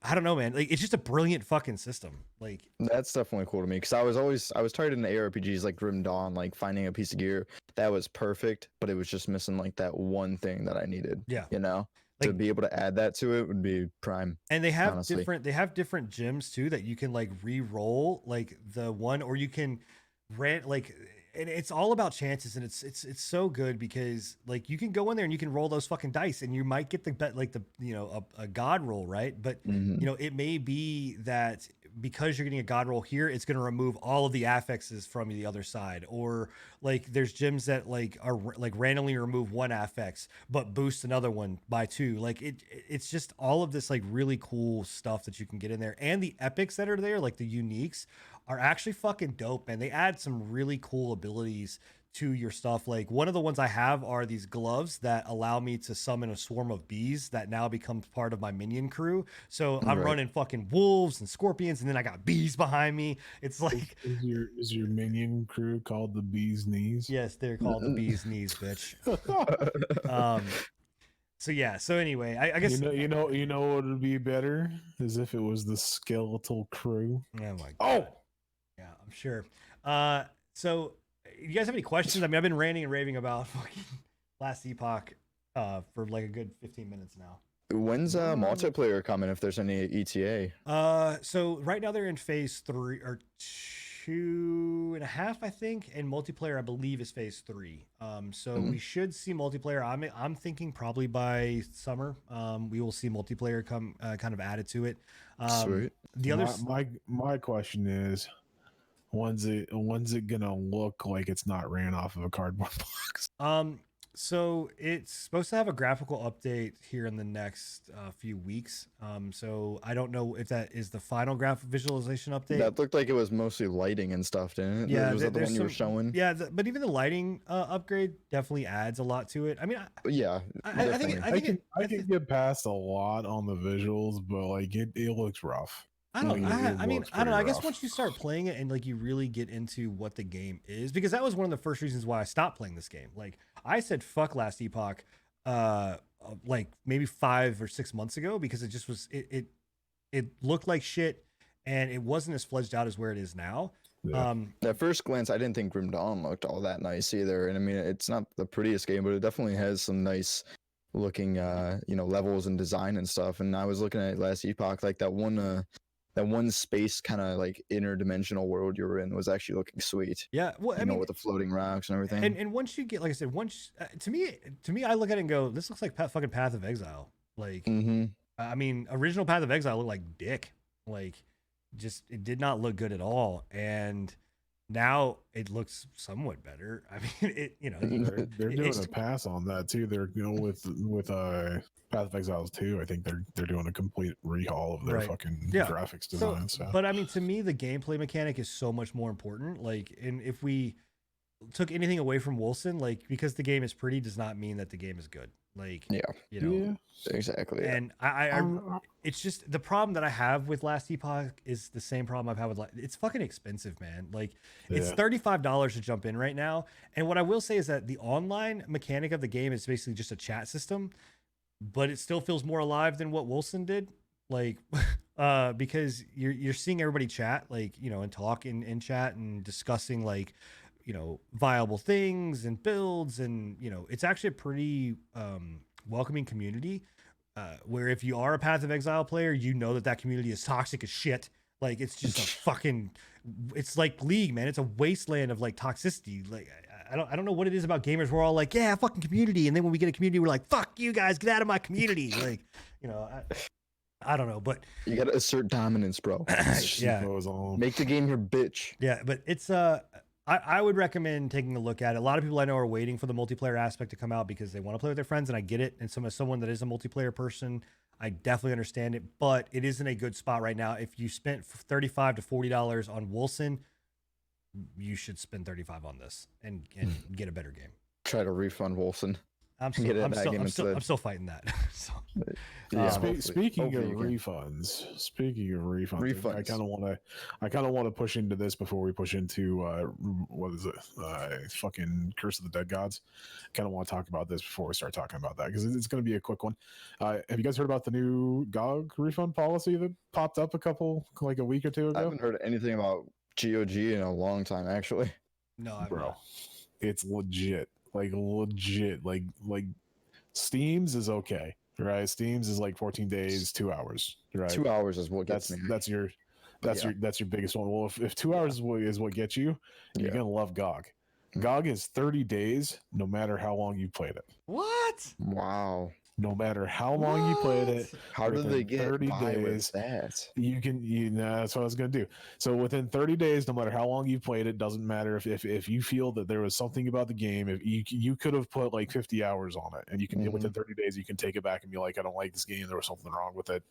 I don't know, man. Like, it's just a brilliant fucking system. Like, that's definitely cool to me because I was tired in the ARPGs like Grim Dawn, like finding a piece of gear that was perfect, but it was just missing like that one thing that I needed. Yeah, to be able to add that to it would be prime. And they have different gems too that you can like re-roll, like the one, or you can rent like. And it's all about chances, and it's so good because like you can go in there and you can roll those fucking dice, and you might get a god roll, right? But it may be that because you're getting a god roll here, it's going to remove all of the affixes from the other side, or like there's gems that like are like randomly remove one affix but boost another one by 2. Like it's just all of this like really cool stuff that you can get in there, and the epics that are there, like the uniques, are actually fucking dope, man. They add some really cool abilities to your stuff. Like one of the ones I have are these gloves that allow me to summon a swarm of bees that now becomes part of my minion crew. So I'm Right. running fucking wolves and scorpions, and then I got bees behind me. It's like, Is your minion crew called the Bee's Knees? yes, they're called the bees knees, bitch. So yeah. So anyway, I guess you know what would be better is if it was the Skeletal Crew. Oh my god. Oh, Yeah, I'm sure. So you guys have any questions? I mean, I've been ranting and raving about fucking Last Epoch for like a good 15 minutes now. When's multiplayer coming? If there's any ETA? So right now they're in phase 3 or 2.5, I think, and multiplayer I believe is phase 3. So we should see multiplayer. I'm thinking probably by summer. We will see multiplayer come kind of added to it. Sweet. The other my question is, when's it gonna look like it's not ran off of a cardboard box? So it's supposed to have a graphical update here in the next few weeks. So I don't know if that is the final graphic visualization update. That looked like it was mostly lighting and stuff, didn't it? Yeah, was that the one you were showing? Yeah, but even the lighting upgrade definitely adds a lot to it. I mean, Yeah, I think definitely. I can get past a lot on the visuals, but like it looks rough. I don't. Like, it I mean, looks I don't know. I pretty guess rough. once you start playing it and like you really get into what the game is, because that was one of the first reasons why I stopped playing this game. Like I said, fuck Last Epoch, like maybe 5 or 6 months ago, because it just was it looked like shit, and it wasn't as fledged out as where it is now. Yeah. At first glance, I didn't think Grim Dawn looked all that nice either. And I mean, it's not the prettiest game, but it definitely has some nice looking, levels and design and stuff. And I was looking at Last Epoch, like that one space kind of like interdimensional world you were in was actually looking sweet. Yeah, well, I mean, with the floating rocks and everything. and once you get, like I said, to me, I look at it and go, this looks like fucking Path of Exile. Like, I mean, original Path of Exile looked like dick. Like, just it did not look good at all, and now it looks somewhat better. I mean, They're doing a pass on that too. They're with Path of Exiles 2. I think they're doing a complete rehaul of their Right. fucking Yeah. graphics design. So. But I mean, to me, the gameplay mechanic is so much more important. Like, and if we took anything away from Wolcen, like, because the game is pretty does not mean that the game is good. Like, Yeah. Exactly. Yeah. And I it's just the problem that I have with Last Epoch is the same problem I've had with it's fucking expensive, man. Like it's $35 to jump in right now. And what I will say is that the online mechanic of the game is basically just a chat system, but it still feels more alive than what Wolcen did. Like because you're seeing everybody chat, like, and talk in chat and discussing like, viable things and builds, and it's actually a pretty welcoming community. Where if you are a Path of Exile player, that community is toxic as shit. Like it's just a fucking, it's like League, man. It's a wasteland of like toxicity. Like I don't know what it is about gamers. We're all like, yeah, fucking community, and then when we get a community, we're like, fuck you guys, get out of my community. Like, I don't know, but you gotta assert dominance, bro. Yeah, make the game your bitch. Yeah, but it's I would recommend taking a look at it. A lot of people I know are waiting for the multiplayer aspect to come out because they want to play with their friends, and I get it. And as someone that is a multiplayer person, I definitely understand it. But it isn't a good spot right now. If you spent $35 to $40 on Wolcen, you should spend $35 on this and get a better game. Try to refund Wolcen. I'm still fighting that. So, speaking of refunds, I kind of want to push into this before we push into what is it? Fucking Curse of the Dead Gods. Kind of want to talk about this before we start talking about that because it's going to be a quick one. Have you guys heard about the new GOG refund policy that popped up a week or two ago? I haven't heard anything about GOG in a long time, actually. No, bro, it's legit. Like Steam's is okay, right? Steam's is like 14 days, 2 hours, right? 2 hours is what gets me. That's your biggest one. Well, if 2 hours is what gets you, you're gonna love GOG. GOG is 30 days, no matter how long you played it. What? Wow. No matter how long you played it, how did they get 30 by days? With that? That's what I was gonna do. So within 30 days, no matter how long you played it, doesn't matter if you feel that there was something about the game. If you could have put like 50 hours on it, and you can within 30 days, you can take it back and be like, I don't like this game. There was something wrong with it.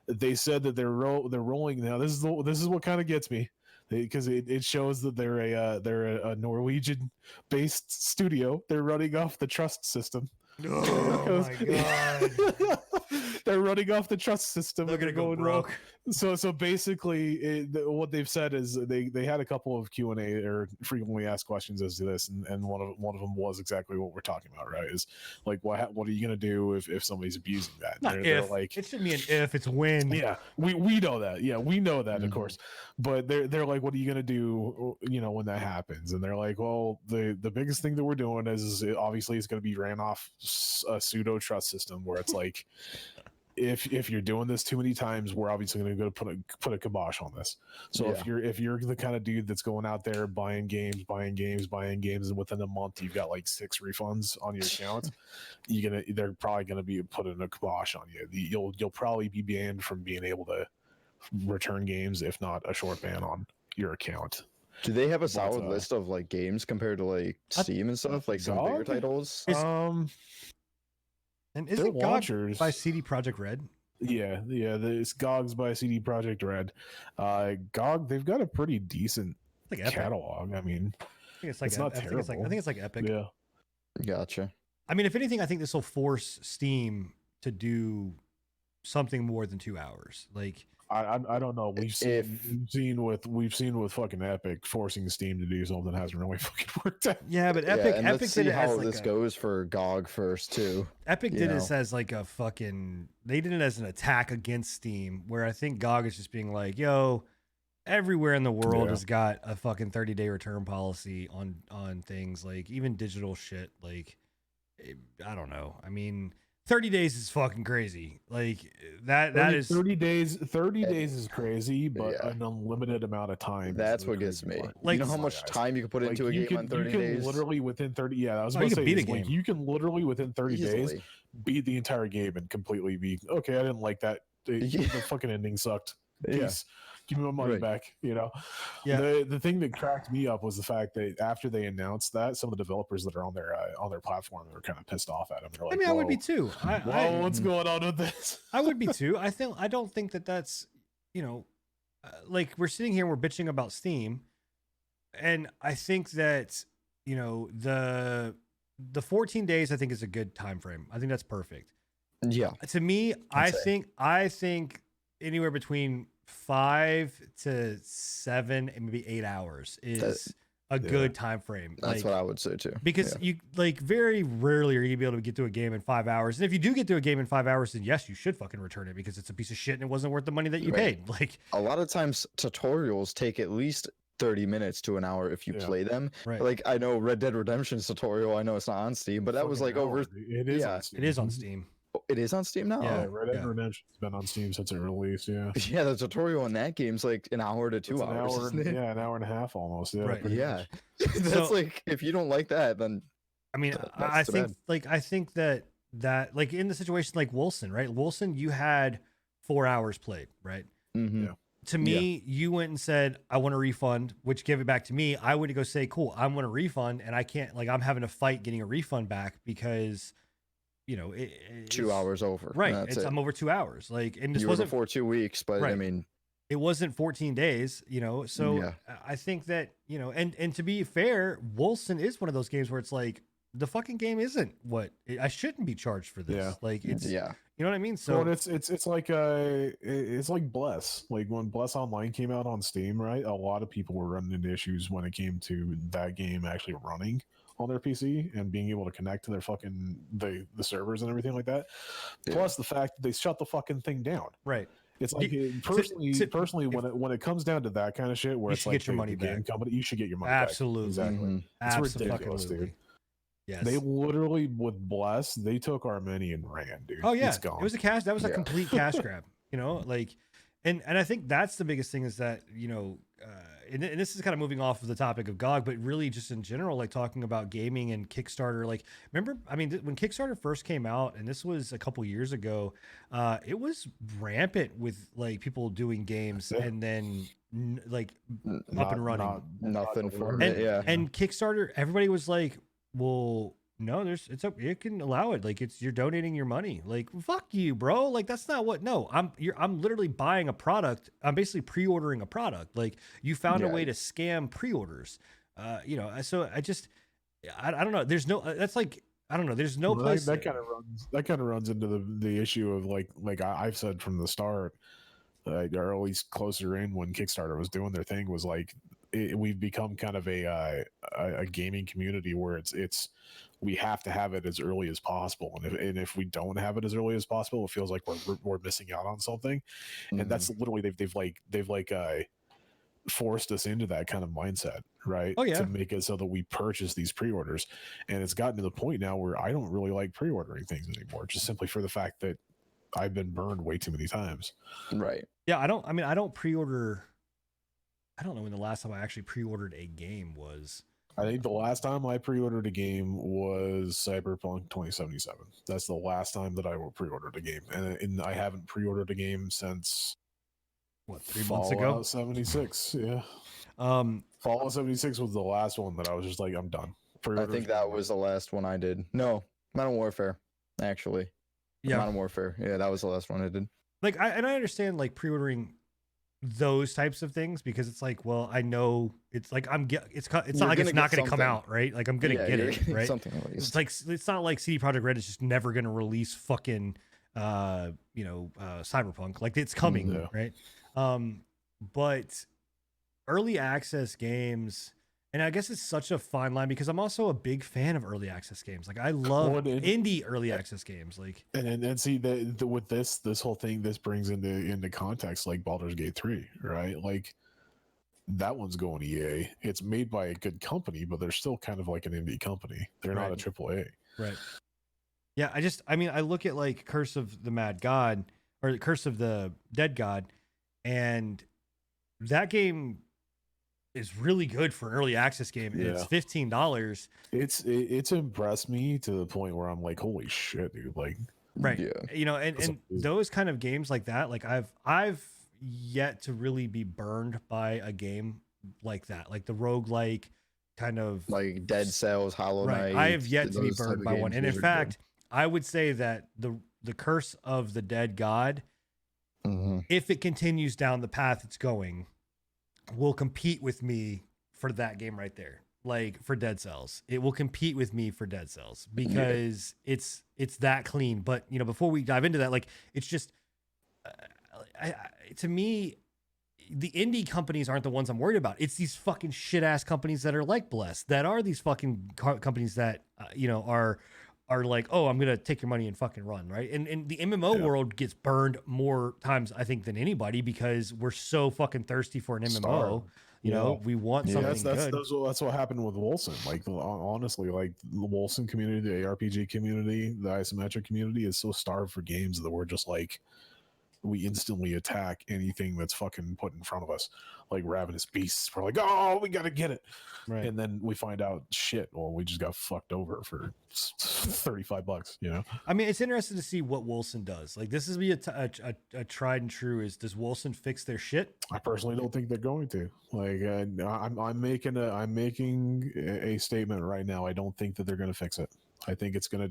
They said that they're rolling now. This is what kind of gets me. because it shows that they're a Norwegian based studio. They're running off the trust system. Oh my god. They're running off the trust system. They're gonna go broke. So basically, what they've said is they had a couple of Q&A or frequently asked questions as to this, and one of them was exactly what we're talking about, right? Is like what are you gonna do if somebody's abusing that? Not they're if. like, It shouldn't be an if, it's when. yeah, we know that. Yeah, we know that, of Mhm. course. But they're like, what are you gonna do, when that happens? And they're like, well, the biggest thing that we're doing is obviously it's gonna be ran off a pseudo trust system where it's like, if you're doing this too many times, we're obviously going to put a kibosh on this. So Yeah. if you're the kind of dude that's going out there buying games, and within a month you've got like 6 refunds on your account, they're probably gonna be putting a kibosh on you. You'll probably be banned from being able to return games, if not a short ban on your account. Do they have a But, solid list of like games compared to like Steam and stuff, like some bigger GOG? titles? And Their isn't GOG launchers by CD Project Red? Yeah, it's GOG's by CD Projekt Red. GOG, they've got a pretty decent Like Epic. catalog. I mean, I think it's like it's not I think it's like Epic. yeah. Gotcha. I mean, if anything, I think this will force Steam to do something more than 2 hours. Like, I don't know. We've seen with fucking Epic forcing Steam to do something that hasn't really fucking worked out. yeah, but Epic and Epic let's see did it how as like this goes for GOG first too. Epic you did know. this as like a fucking. They did it as an attack against Steam, where I think GOG is just being like, "Yo, everywhere in the world Yeah. has got a fucking 30-day return policy on things, like even digital shit. Like, I don't know. I mean, 30 days is fucking crazy. Like that is 30 days. 30 days is crazy, but Yeah. an unlimited amount of time. is That's the what gets crazy me. part. Like- you know how Come on, much guys. time you can put Like, into a you game on 30 you can days? literally within 30. Yeah, I was Oh, about you to can say beat a is, like, game. you can literally within 30 days Easily. beat the entire game and completely be okay. I didn't like that. Yeah. The fucking ending sucked. Yeah. Peace. Give me my money Right. back. Yeah. The thing that cracked me up was the fact that after they announced that, some of the developers that are on their platform were kind of pissed off at them. They're like, I mean, I would be "Whoa, too. whoa, what's going on with this?" I would be too. I don't think that's, like we're sitting here, we're bitching about Steam, and I think that the 14 days I think is a good time frame. I think that's perfect. Yeah. To me, I say. think anywhere between 5 to 7 and maybe 8 hours is a good time frame. That's what I would say too. Because Yeah. you like very rarely are you gonna be able to get to a game in 5 hours. And if you do get to a game in 5 hours, then yes, you should fucking return it because it's a piece of shit and it wasn't worth the money that you Right. paid. Like, a lot of times tutorials take at least 30 minutes to an hour if you Yeah. play them. right. Like I know Red Dead Redemption's tutorial, I know it's not on Steam, but that was like Fucking over hour, dude. It is yeah. on Steam. It is on Steam. it is on Steam now. Yeah. Yeah, Red Dead Yeah. Redemption's been on Steam since it released. Yeah, Yeah, the tutorial in that game's like an hour to 2 It's an hours. hour, isn't it? yeah, an hour and a half almost. Yeah, Right. pretty Yeah. much. That's So- like if you don't like that, then I mean, That's I too think bad. like I think that like in the situation like Wilson, right? Wilson, you had 4 hours played, right? mhm. Yeah. To me, you went and said, I want a refund, which gave it back to me. I would go say, cool, I want a refund. And I can't, like, I'm having a fight getting a refund back because, it's 2 hours over. Right. That's it. I'm over 2 hours. Like, and this You were wasn't, before 2 weeks, but I Right. mean, it wasn't 14 days, So Yeah. I think that, and to be fair, Wilson is one of those games where it's like, the fucking game isn't I shouldn't be charged for this. Yeah. Like, it's, yeah. you know what I mean? So So, it's like Bless. Like when Bless Online came out on Steam, right? A lot of people were running into issues when it came to that game actually running on their PC and being able to connect to their fucking the servers and everything like that. Yeah. Plus the fact that they shut the fucking thing down. right. It's like to- personally, when it comes down to that kind of shit, where You it's should like get your money the game back. company, you should get your money Absolutely. back. Exactly. Mhm. It's ridiculous, Absolutely. dude. Yes. They literally with Bless, they took our money and ran, dude. Oh yeah, It's gone. it was that was a Yeah. complete cash grab. Like, and I think that's the biggest thing is that and this is kind of moving off of the topic of GOG, but really just in general, like talking about gaming and Kickstarter. Like, remember, I mean, when Kickstarter first came out, and this was a couple years ago, it was rampant with like people doing games Yeah. and then like N- up and running. Nothing for delivering. it. Yeah. And Kickstarter, everybody was like, well, No, it can allow it. Like you're donating your money. Like fuck you, bro. Like that's not what. No, I'm literally buying a product. I'm basically pre-ordering a product. Like you found a Yeah. way to scam pre-orders. So I don't know. There's no. That's like I don't know. There's no Well, place. that kind of runs into the issue of like I've said from the start, or at least closer in when Kickstarter was doing their thing, was like we've become kind of a gaming community where it's we have to have it as early as possible, and if we don't have it as early as possible, it feels like we're missing out on something, and that's literally they've forced us into that kind of mindset, right? Oh yeah. To make it so that we purchase these pre-orders, and it's gotten to the point now where I don't really like pre-ordering things anymore, just simply for the fact that I've been burned way too many times. Right. Yeah. I don't pre-order. I don't know when the last time I actually pre-ordered a game was. I think the last time I pre-ordered a game was Cyberpunk 2077. That's the last time that I pre-ordered a game, and I haven't pre-ordered a game since What, 3 months ago? Fallout 76. Yeah. Fallout 76 was the last one that I was just like, I'm done. I think that was the last one I did. No, Modern Warfare, actually. Yeah. Modern Warfare. Yeah, that was the last one I did. Like I understand like pre-ordering those types of things because it's like, well, I know it's like it's not like it's not going to come out, right? Like I'm going to get it, right? Something at least. It's like it's not like CD Projekt Red is just never going to release fucking Cyberpunk. Like it's coming, Yeah. right? But early access games, and I guess it's such a fine line because I'm also a big fan of early access games. Like I love indie early access games. Like and see with this whole thing, this brings into context like Baldur's Gate 3, right? Like that one's going EA. It's made by a good company, but they're still kind of like an indie company. They're not a AAA. Right. Yeah, I look at like Curse of the Mad God or Curse of the Dead God, and that game is really good for an early access game. Yeah. It's $15. It's impressed me to the point where I'm like, holy shit, dude! Like, right? Yeah. And those kind of games like that, like I've yet to really be burned by a game like that, like the roguelike kind of like Dead Cells, Hollow Knight. I have yet to be burned by one, and in fact, I would say that the Curse of the Dead God, if it continues down the path it's going, will compete with me for that game right there. Like for Dead Cells, it will compete with me for Dead Cells because it's that clean. But before we dive into that, like it's just to me, the indie companies aren't the ones I'm worried about. It's these fucking shit ass companies that are like Blessed, that are these fucking companies that are like, oh, I'm gonna take your money and fucking run, right? And the MMO world gets burned more times, I think, than anybody because we're so fucking thirsty for an MMO. We want something good. That's what happened with Wolcen. Like honestly, like the Wolcen community, the ARPG community, the isometric community is so starved for games that we're just like, we instantly attack anything that's fucking put in front of us, like ravenous beasts. We're like, oh, we gotta get it, right? And then we find out, shit, well, we just got fucked over for $35. I mean, it's interesting to see what Wolcen does. Like, this is be a tried and true. Does Wolcen fix their shit? I personally don't think they're going to. Like, I'm making a statement right now. I don't think that they're going to fix it. I think it's gonna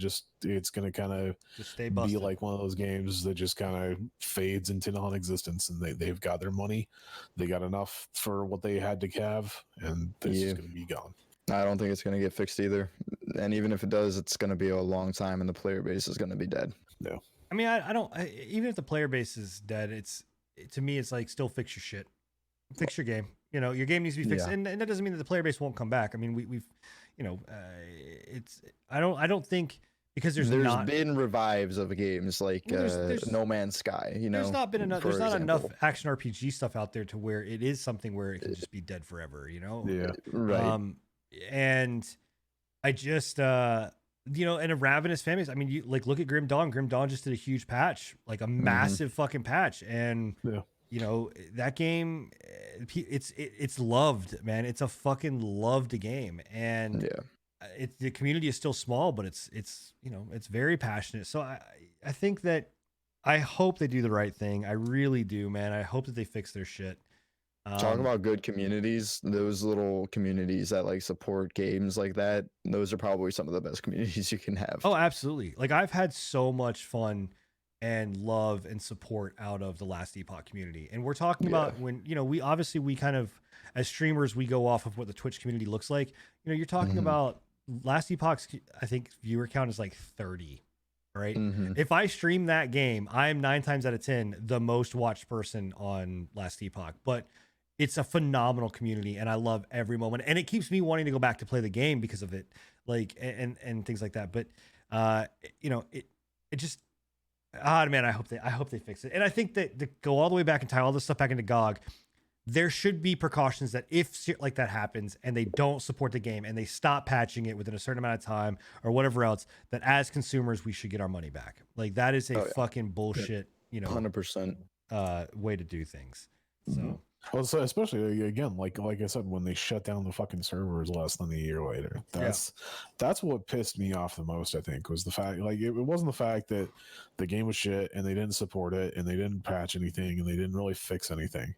kind of be like one of those games that just kind of fades into non-existence, and they've got their money, they got enough for what they had to have, and this is gonna be gone. I don't think it's gonna get fixed either, and even if it does, it's gonna be a long time, and the player base is gonna be dead. No, I mean, even if the player base is dead, to me, it's like still fix your shit, fix your game. Your game needs to be fixed, and that doesn't mean that the player base won't come back. I mean, we've I don't think because there's been revives of games like No Man's Sky. There's not enough action RPG stuff out there to where it is something where it can just be dead forever. Yeah, right. And I just and a ravenous fan base. I mean, you look at Grim Dawn. Grim Dawn just did a huge patch, like a massive fucking patch, and that game, it's loved, man. It's a fucking loved game, and the community is still small, but it's very passionate. So I think that I hope they do the right thing. I really do, man. I hope that they fix their shit. Talk about good communities. Those little communities that like support games like that, those are probably some of the best communities you can have. Oh, absolutely. Like I've had so much fun and love and support out of the Last Epoch community. And we're talking about when, we obviously we kind of as streamers we go off of what the Twitch community looks like. You're talking about Last Epoch's I think viewer count is like 30, right? If I stream that game, I am 9 times out of 10 the most watched person on Last Epoch. But it's a phenomenal community and I love every moment. And it keeps me wanting to go back to play the game because of it. Like and things like that. But it just man, I hope they fix it. And I think that to go all the way back and tie all this stuff back into GOG, there should be precautions that if shit like that happens and they don't support the game and they stop patching it within a certain amount of time or whatever else, that as consumers we should get our money back. Like that is a fucking bullshit, 100% way to do things. So well, so especially again, like I said, when they shut down the fucking servers less than a year later, that's what pissed me off the most. I think was the fact, like it wasn't the fact that the game was shit and they didn't support it and they didn't patch anything and they didn't really fix anything.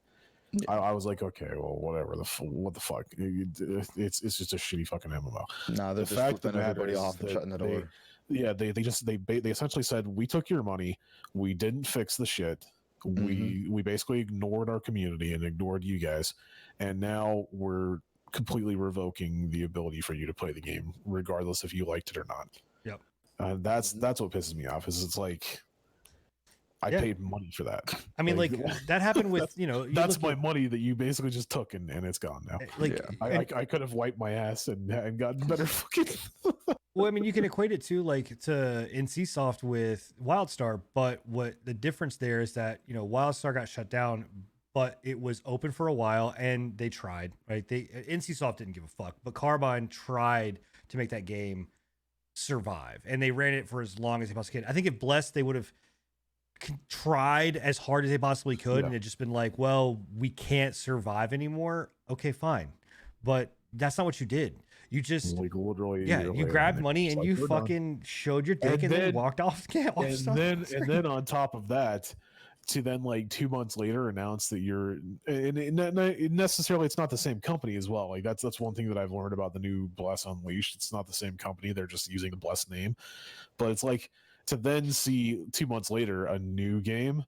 I was like, okay, well, whatever. What the fuck? It's just a shitty fucking MMO. Nah, they're the just fact flipping that everybody off and shutting the door. They essentially said, we took your money, we didn't fix the shit. We basically ignored our community and ignored you guys, and now we're completely revoking the ability for you to play the game, regardless if you liked it or not. Yep. And that's what pisses me off. Is it's like I paid money for that. I mean, like that happened with that's my money that you basically just took and it's gone now. Like I could have wiped my ass and gotten better fucking. Well, I mean, you can equate it to NCSoft with WildStar, but what the difference there is that WildStar got shut down, but it was open for a while and they tried, right? NCSoft didn't give a fuck, but Carbine tried to make that game survive, and they ran it for as long as they possibly could. I think if Blessed, they would have tried as hard as they possibly could, and it just been like, well, we can't survive anymore. Okay, fine, but that's not what you did. You just like literally, you grabbed money and you fucking showed your dick and then walked off. And then on top of that, to then like 2 months later announce that you're necessarily it's not the same company as well. Like that's one thing that I've learned about the new Bless Unleashed. It's not the same company. They're just using the Bless name, but it's like to then see 2 months later a new game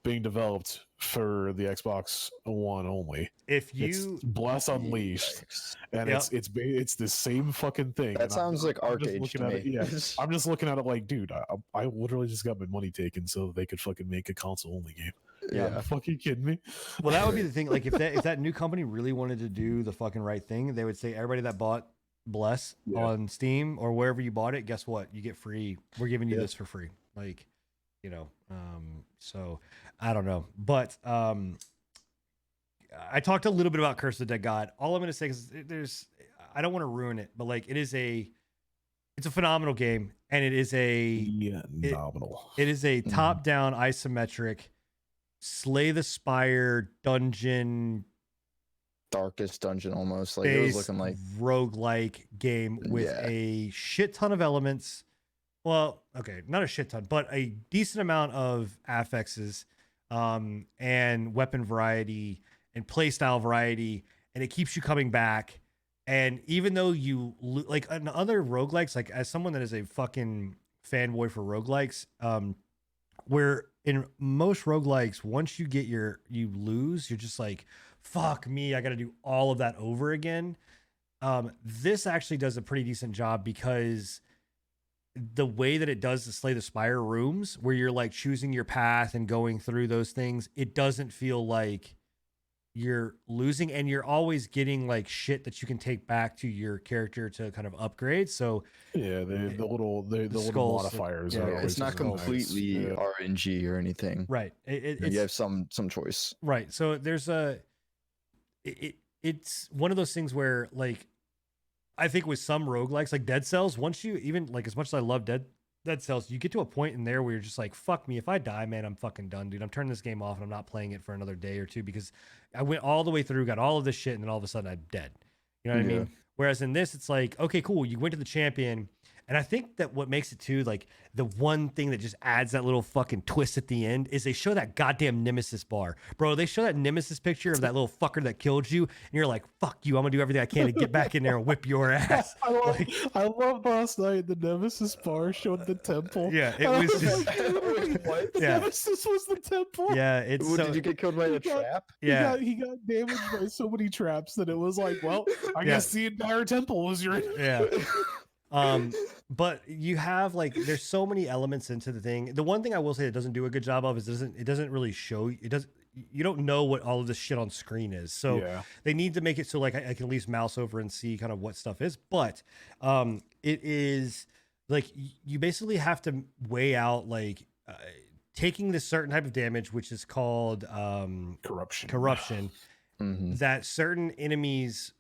being developed for the Xbox One only. If you it's Bless Unleashed, and it's the same fucking thing. That sounds like Arcade to me. I'm just looking at it like, dude, I literally just got my money taken so they could fucking make a console only game. Yeah, fucking kidding me? Well, that would be the thing. Like if that new company really wanted to do the fucking right thing, they would say everybody that bought Bless on Steam or wherever you bought it, guess what? You get free. We're giving you this for free. Like, so I don't know, but I talked a little bit about Curse of the Dead God. All I'm going to say is I don't want to ruin it, but like it's a phenomenal game, and it is phenomenal. It is a top-down isometric slay the spire dungeon, darkest dungeon almost. Like it was looking like roguelike game with a shit ton of elements. Well, okay, not a shit ton, but a decent amount of affixes, and weapon variety and playstyle variety, and it keeps you coming back. And even though you like in other roguelikes, like as someone that is a fucking fanboy for roguelikes, where in most roguelikes, once you you lose, you're just like, fuck me, I got to do all of that over again. This actually does a pretty decent job because the way that it does the Slay the Spire rooms, where you're like choosing your path and going through those things, it doesn't feel like you're losing, and you're always getting like shit that you can take back to your character to kind of upgrade. So the little modifiers. It's not completely RNG or anything, right? You have some choice, right? So there's it's one of those things where like I think with some roguelikes like Dead Cells, once you even like, as much as I love Dead Cells, you get to a point in there where you're just like, fuck me, if I die, man, I'm fucking done, dude. I'm turning this game off and I'm not playing it for another day or two because I went all the way through, got all of this shit, and then all of a sudden I'm dead. You know what I mean? Whereas in this, it's like, okay, cool, you went to the champion And I think that what makes it too, like the one thing that just adds that little fucking twist at the end is they show that goddamn Nemesis bar. Bro, they show that Nemesis picture of that little fucker that killed you, and you're like, fuck you, I'm gonna do everything I can to get back in there and whip your ass. I love last night the Nemesis bar showed the temple. Yeah, it was just The Nemesis was the temple. yeah, it's Ooh, so, did you get killed by a got- trap? yeah. He got damaged by so many traps that it was like, well, I Yeah. guess the entire temple was your. Yeah. But you have like there's so many elements into the thing. The one thing I will say it doesn't do a good job of is it doesn't really show you don't know what all of this shit on screen is. So Yeah. they need to make it so like I can at least mouse over and see kind of what stuff is. But it is like you basically have to weigh out like taking this certain type of damage, which is called corruption. Mhm. That certain enemies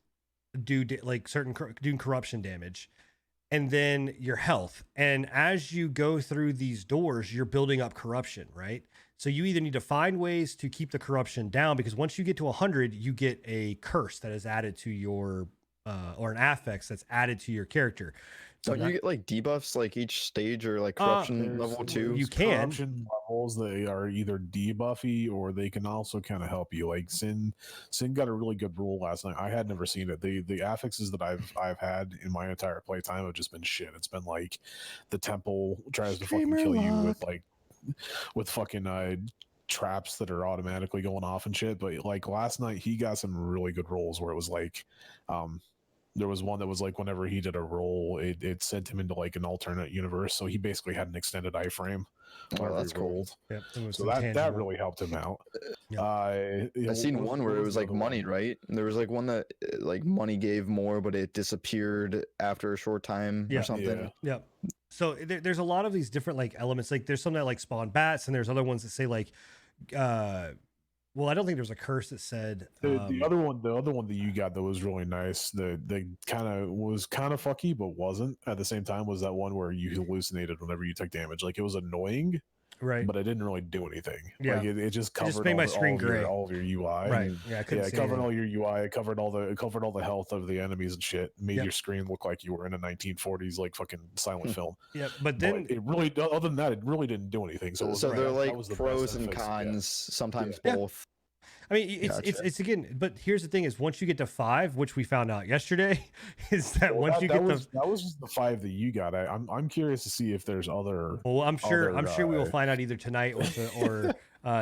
do like certain do corruption damage, and then your health. And as you go through these doors, you're building up corruption, right? So you either need to find ways to keep the corruption down, because once you get to 100, you get a curse that is added to your or an affix that's added to your character. So Don't you get like debuffs like each stage or like corruption level 2? You can. Corruption levels, they are either debuffy or they can also kind of help you. Like Sin got a really good rule last night. I had never seen it. The affixes that I've had in my entire playtime have just been shit. It's been like the temple tries to fucking kill you with fucking traps that are automatically going off and shit. But like last night, he got some really good rolls where it was like, there was one that was like whenever he did a roll, it sent him into like an alternate universe. So he basically had an extended iframe. Oh, that's cool. rolled. Yep, it was So that intangible. really helped him out. Yeah. I seen one where it was like money, right? There was like one that like money gave more, but it disappeared after a short time Yeah. or something. Yeah. So there's a lot of these different like elements. Like there's some that like spawn bats, and there's other ones that say like, well, I don't think there's a curse that said The other one that you got that was really nice, the kind of was kind of fucky but wasn't at the same time, was that one where you hallucinated whenever you took damage. Like it was annoying, right. but it didn't really do anything. Yeah. Like it just covered made my all screen gray. all of your UI. Right. Yeah, I couldn't Yeah, it see covered anything. all your UI. It covered all the health of the enemies and shit. Made Yep. your screen look like you were in a 1940s like fucking silent film. Yeah, but then But it really, other than that, it really didn't do anything. So, it was So they're that like was the best pros and FX, yeah. cons, sometimes Yeah. both. I mean, it's again, but here's the thing: is once you get to 5, which we found out yesterday, is that Well, once you get that was just the 5 that you got. I'm curious to see if there's other. well, I'm sure we will other, find out either tonight or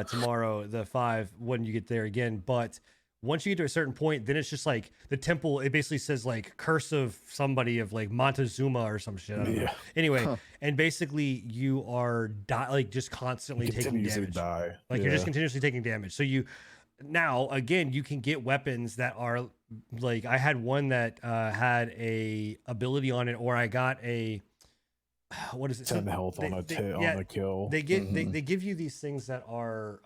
tomorrow the 5 when you get there again. But once you get to a certain point, then it's just like the temple. It basically says like curse of somebody of like Montezuma or some shit. I don't know. Yeah. Anyway, and basically you are like just constantly taking continuously damage. die. Like you're just continuously taking damage. So you now again you can get weapons that are like I had one that had a ability on it, or I got a what is it? 10 health on a kill. They get they give you these things that are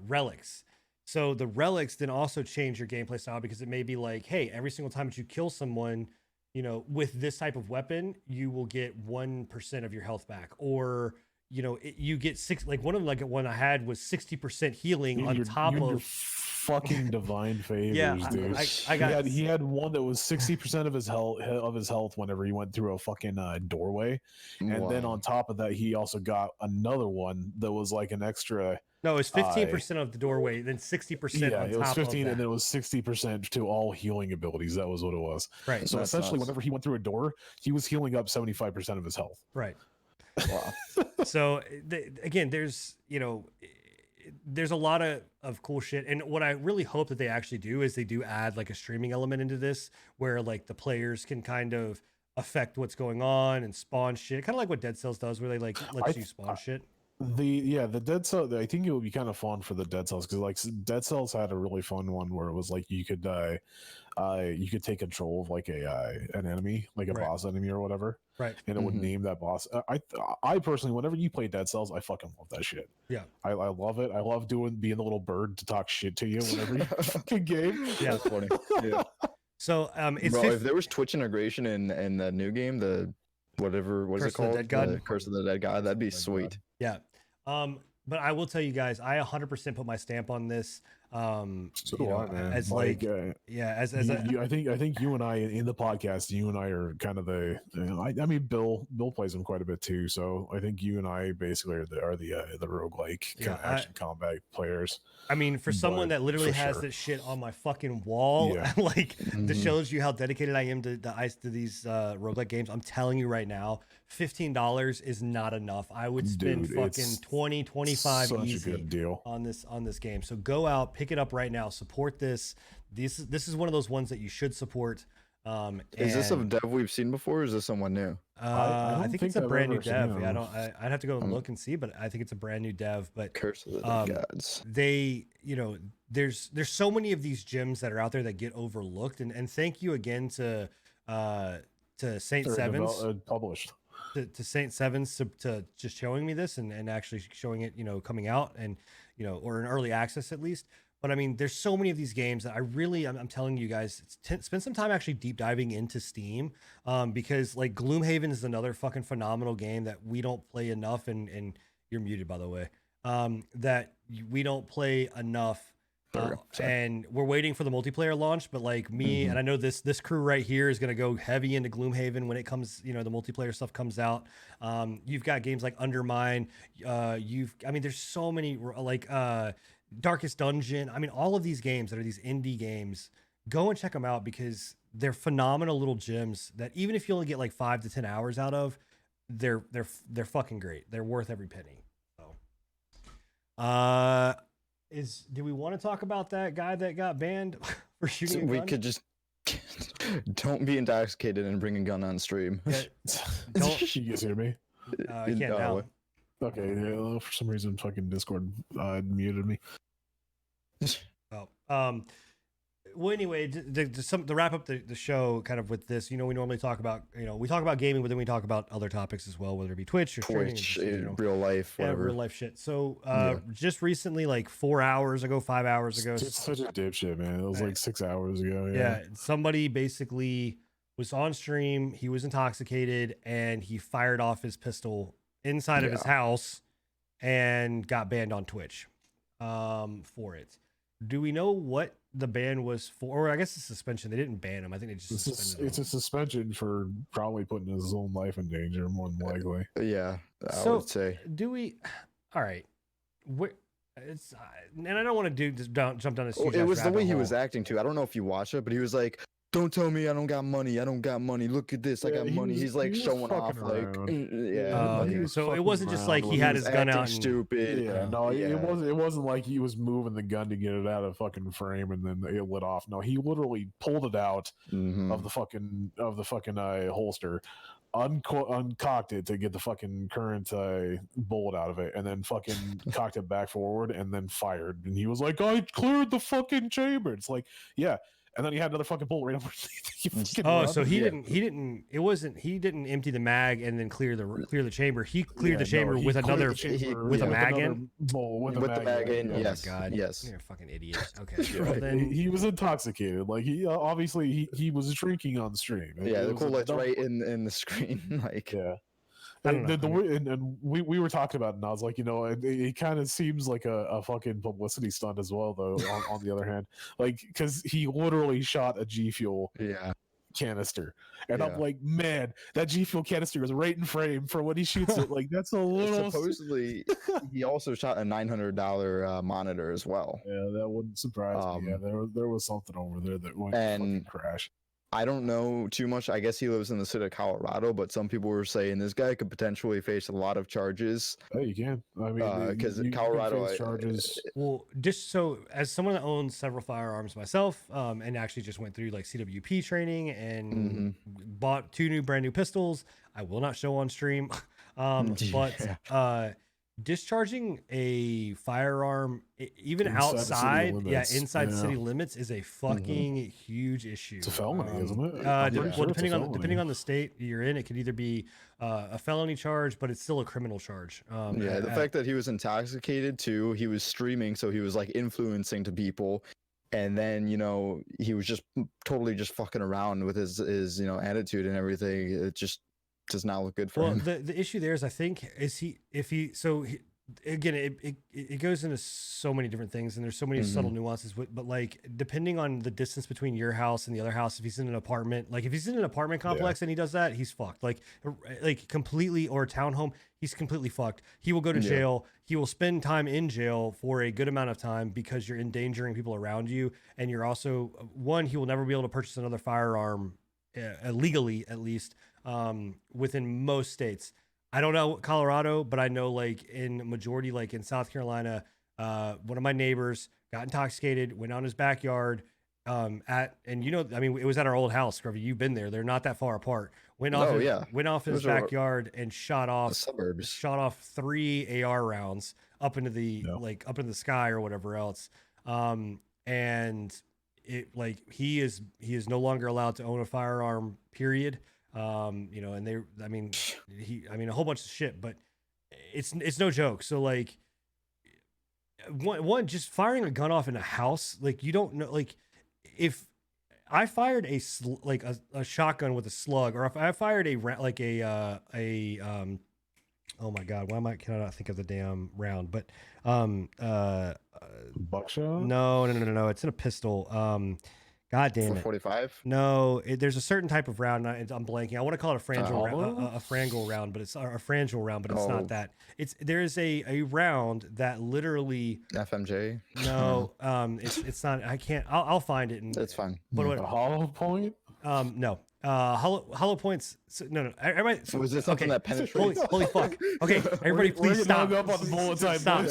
relics. So the relics then also change your gameplay style, because it may be like, hey, every single time that you kill someone, you know, with this type of weapon, you will get 1% of your health back, or you know, you get 6. Like one of them, like one I had was 60% healing on top your of fucking divine favors, Yeah, dude. I got he had one that was 60% of his health whenever he went through a fucking doorway, and then Wow. on top of that, he also got another one that was like an extra. no, it's 15% of the doorway, then 60% Yeah, on it was top 15, of and that. then it was 60% to all healing abilities. That was what it was. Right, So That's essentially, nuts. whenever he went through a door, he was healing up 75% of his health. right. Wow. So again, there's there's a lot of cool shit, and what I really hope that they actually do is they do add like a streaming element into this, where like the players can kind of affect what's going on and spawn shit, kind of like what Dead Cells does, where they like lets you spawn shit. The Dead Cell, I think it would be kind of fun for the Dead Cells, because like Dead Cells had a really fun one where it was like you could take control of like an enemy, like a Right. boss enemy or whatever, Right. and it would Mhm. name that boss. I personally, whenever you play Dead Cells, I fucking love that shit. Yeah. I love it. I love being the little bird to talk shit to you whenever you fucking game. Yeah. That's funny. Yeah. So it's Bro, if there was Twitch integration in the new game, the whatever, what is Curse it of the called? Dead God? The Curse of the Dead God, that'd be Dead God. sweet. yeah. But I will tell you guys, I 100% put my stamp on this. So you do know, I, man. as Like, yeah, as a, I think you and I in the podcast, you and I are kind of the. I mean, Bill plays them quite a bit too. So I think you and I basically are the roguelike kind of Yeah, action combat players. I mean, for someone But that literally for has sure. this shit on my fucking wall, Yeah. like this Mhm. shows you how dedicated I am to these roguelike games. I'm telling you right now, $15 is not enough. I would spend Dude, fucking it's 20, 25 such a easy good deal. on this game. So go out, pick it up right now, support this. This is one of those ones that you should support. Is this a and, dev we've seen before, or is this someone new? I I don't think think it's a I've brand new ever seen dev. Yeah, I him. don't. I'd have to go and Um, look and see, but I think it's a brand new dev. But Curse of the Um, gods. they, there's so many of these gyms that are out there that get overlooked. And thank you again to Saint They're Sevens. published. To Saint Sevens to just showing me this and actually showing it, coming out and, or in early access at least. But I mean, there's so many of these games that I'm telling you guys, spend some time actually deep diving into Steam, because like Gloomhaven is another fucking phenomenal game that we don't play enough. And you're muted, by the way. That we don't play enough. Sorry. And we're waiting for the multiplayer launch, but like me, and I know this crew right here is going to go heavy into Gloomhaven when it comes, the multiplayer stuff comes out. You've got games like Undermine. There's so many like Darkest Dungeon. I mean, all of these games that are these indie games, go and check them out because they're phenomenal little gems that even if you only get like 5 to 10 hours out of, they're fucking great. They're worth every penny. So, do we want to talk about that guy that got banned for shooting a We gun? could just don't be intoxicated and bring a gun on stream. Yeah, don't. You guys hear me? I can't now. Okay, yeah, for some reason, fucking Discord muted me. Oh, well, anyway, to wrap up the show, kind of with this, we normally talk about, we talk about gaming, but then we talk about other topics as well, whether it be Twitch or streaming, Twitch, just, real life, whatever. real life shit. So, Yeah. just recently, like 4 hours ago, 5 hours ago, It's such a dipshit, man. It was Right. like 6 hours ago. yeah, somebody basically was on stream. He was intoxicated and he fired off his pistol inside of his house and got banned on Twitch for it. Do we know what the ban was for? Or I guess the suspension. They didn't ban him. I think they just suspended It's a suspension for probably putting his own life in danger, more than likely. Yeah, I So, would say. do we? All right. It's and I don't want to jump down this. Well, huge it ass was the rabbit way he hole. was acting too. I don't know if you watched it, but he was like, "Don't tell me I don't got money. I don't got money. Look at this. I Yeah, got he money." was- He's like he was showing off, fucking like, around. yeah. Okay. he was So it fucking wasn't just around like he with had his his gun acting out. stupid. Yeah, no, yeah. it wasn't like he was moving the gun to get it out of fucking frame and then it lit off. No, he literally pulled it out Mhm. of the fucking holster, uncocked it to get the fucking current bullet out of it, and then fucking cocked it back forward and then fired. And he was like, "I cleared the fucking chamber." It's like, yeah. And then he had another fucking bullet right underneath. You fucking Oh, run. so he Yeah. didn't empty the mag and then clear the chamber. He cleared Yeah, the chamber no, he with cleared another the chamber with a yeah. mag another in. bullet with With the mag in, Oh yes, my god. yes. You're a fucking idiot. Okay. Yeah, Well, then he was intoxicated. Like he obviously he was drinking on stream. Yeah, It the was cool a light's dumb- right in the screen. Like, Yeah. I don't And, know. and we were talking about it, and I was like, it kind of seems like a fucking publicity stunt as well, though. On the other hand, like, because he literally shot a G Fuel yeah, canister, and I'm Yeah. like, man, that G Fuel canister is right in frame for when he shoots it. Like, that's a little. supposedly he also shot a $900 monitor as well. Yeah, that wouldn't surprise me. Yeah, there was something over there that went fucking And- crash. I don't know too much. I guess he lives in the state of Colorado, but some people were saying this guy could potentially face a lot of charges. Hey, you can. I mean, 'cause you can Colorado, face charges. Well, just so as someone that owns several firearms myself, and actually just went through like CWP training and Mhm. bought 2 brand new pistols. I will not show on stream, but discharging a firearm even Inside the city outside, limits, inside yeah. city limits is a fucking huge issue. It's a felony, isn't it? I'm Well, pretty sure it's a depending felony. on the state you're in, it could either be a felony charge, but it's still a criminal charge. Yeah, the fact that he was intoxicated too, he was streaming, so he was like influencing to people, and then he was just totally just fucking around with his attitude and everything. It just does not look good for Well, him. the issue there is, I think, is again, it goes into so many different things, and there's so many subtle nuances. But like, depending on the distance between your house and the other house, if he's in an apartment, like if he's in an apartment complex and he does that, he's fucked. Like completely, or a townhome, he's completely fucked. He will go to jail. He will spend time in jail for a good amount of time because you're endangering people around you, and you're also he will never be able to purchase another firearm legally, at least within most states. I don't know Colorado, but I know like in majority, like in South Carolina, one of my neighbors got intoxicated, went out in his backyard, and I mean, it was at our old house, Scruffy. You've been there. They're not that far apart. Went off in his backyard and shot off suburbs. Shot off 3 AR rounds up into the up into the sky or whatever else. And it like he is no longer allowed to own a firearm, period. And I mean, a whole bunch of shit, but it's no joke. So like, one just firing a gun off in a house, like you don't know, like if I fired a shotgun with a slug, or if I fired oh my god, can I not think of the damn round? But buckshot? No, it's in a pistol. God damn it. 45? No, there's a certain type of round. I'm blanking. I want to call it a frangible round, but it's a frangible round, but it's not that. There is a round that literally FMJ. No, it's not. I can't. I'll find it. That's fine. But a hollow point? No. Hollow points. No. Everybody. So is this something that penetrates? Holy fuck. Okay, everybody, please stop. Up on the bullet time. Stop.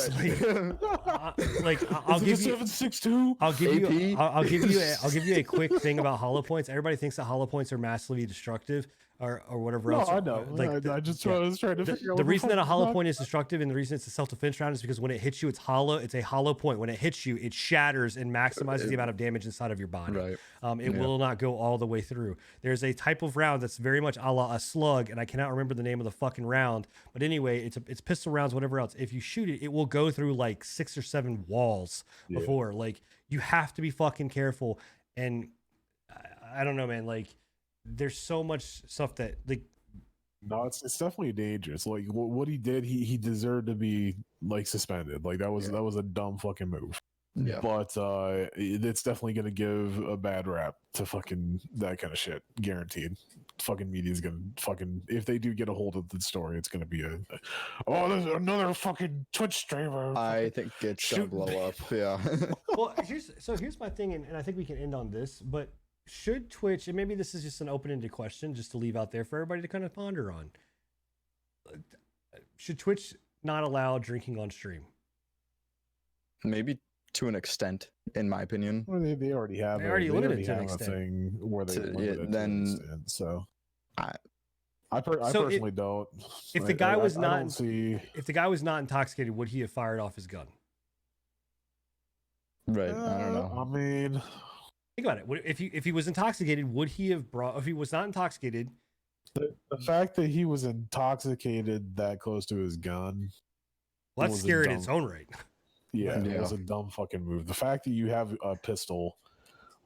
I'll give you 7.62. I'll give you a quick thing about hollow points. Everybody thinks that hollow points are massively destructive or whatever else. I know. I was trying to figure out the reason that a hollow point is destructive and the reason it's a self-defense round is because when it hits you, it's hollow. It's a hollow point. When it hits you, it shatters and maximizes the amount of damage inside of your body. Right. It will not go all the way through. There's a type of round that's very much a la a slug, and I cannot remember the name of the fucking round. But anyway, it's pistol rounds, whatever else. If you shoot it, it will go through like 6 or 7 walls before. Like, you have to be fucking careful. And I don't know, man. Like, there's so much stuff that like. No, it's definitely dangerous. Like what he did, he deserved to be like suspended. Like that was a dumb fucking move. Yeah. But it's definitely gonna give a bad rap to fucking that kind of shit. Guaranteed. Fucking media's gonna fucking, if they do get a hold of the story, it's gonna be there's another fucking Twitch streamer. I think it's gonna blow up. Yeah. Well, here's my thing, and I think we can end on this, but should Twitch, and maybe this is just an open-ended question just to leave out there for everybody to kind of ponder on, should Twitch not allow drinking on stream? Maybe to an extent, in my opinion. Well, they already have. They already limited to an a extent. thing where they limit it then to an extent, so I So personally don't. If the guy was I not, don't see. if the guy was not intoxicated, would he have fired off his gun? Right. I don't know. I mean, think about it. If he was intoxicated, would he have brought? If he was not intoxicated, the fact that he was intoxicated that close to his gun. well, that's was a scary in dumb- its own right. Yeah, Yeah. it was a dumb fucking move. The fact that you have a pistol.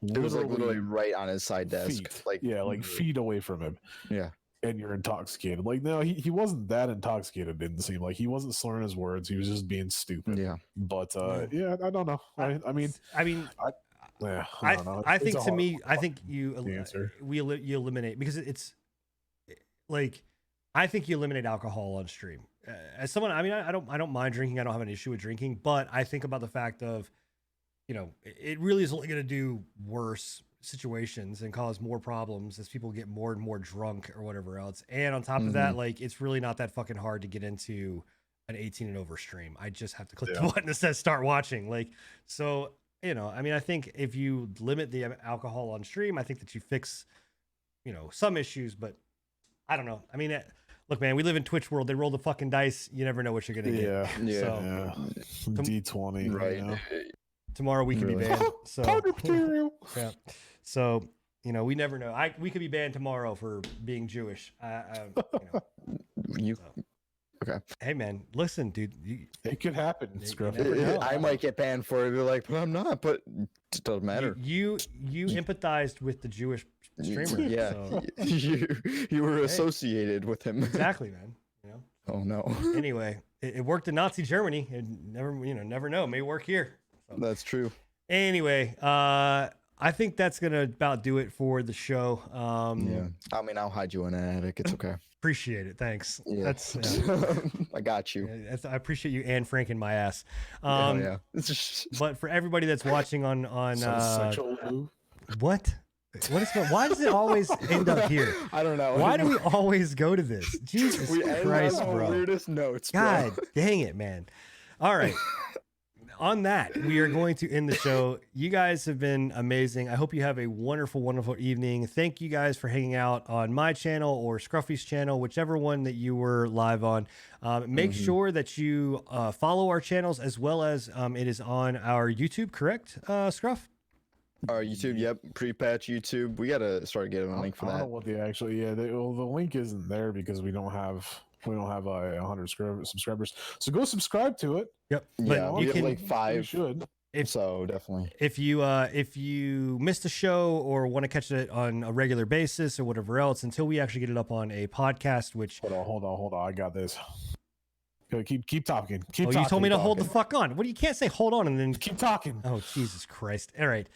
It was like literally right on his side desk. feet, Like feet away from him. Yeah. And you're intoxicated. Like, no, he wasn't that intoxicated. It didn't seem like he wasn't slurring his words. He was just being stupid. Yeah. But yeah, I don't know. I mean, yeah, I don't know. I It's think a to hard- me, I think you answer. you eliminate, because it's like, I think you eliminate alcohol on stream. As someone, I mean, I don't mind drinking. I don't have an issue with drinking, but I think about the fact of, it really is only going to do worse situations and cause more problems as people get more and more drunk or whatever else. And on top of that, like, it's really not that fucking hard to get into an 18 and over stream. I just have to click the button that says start watching. Like, so, I mean, I think if you limit the alcohol on stream, I think that you fix, some issues, but I don't know. I mean, look, man, we live in Twitch world. They roll the fucking dice. You never know what you're going to get. Yeah. So, D20. Right. Tomorrow we could be banned. So, Powder material. yeah. So, we never know. We could be banned tomorrow for being Jewish. Okay. Hey, man, listen, dude. It could happen. You never know. I might get banned for it. They're like, but I'm not. But it doesn't matter. You empathized with the Jewish streamer. Yeah. So. You were associated with him. Exactly, man. Oh no. Anyway, it worked in Nazi Germany. It never know. It may work here. So. That's true. Anyway, I think that's gonna about do it for the show. Yeah. I mean, I'll hide you in an attic. It's okay. Appreciate it. Thanks. Yeah. That's I got you. I appreciate you and Frank in my ass. Yeah. But for everybody that's watching on sexual move. what is why does it always end up here? I don't know. Why do we always go to this? Jesus Christ, bro. Weirdest notes, bro. God dang it, man. All right. On that, we are going to end the show. You guys have been amazing. I hope you have a wonderful, wonderful evening. Thank you guys for hanging out on my channel or Scruffy's channel, whichever one that you were live on. Make sure that you follow our channels as well as it is on our YouTube, correct, Scruff? Our YouTube, yep, pre-patch YouTube. We gotta start getting a link for I don't know that. what the link isn't there because we don't have 100 subscribers. So go subscribe to it. Yep. Yeah, we you have can, like 5. You should. So definitely. if you missed the show or want to catch it on a regular basis or whatever else until we actually get it up on a podcast, which Hold on. I got this. Go, keep talking. Keep you talking. told me to hold the fuck on. What, you can't say hold on and then Keep talking. Oh, Jesus Christ. All right.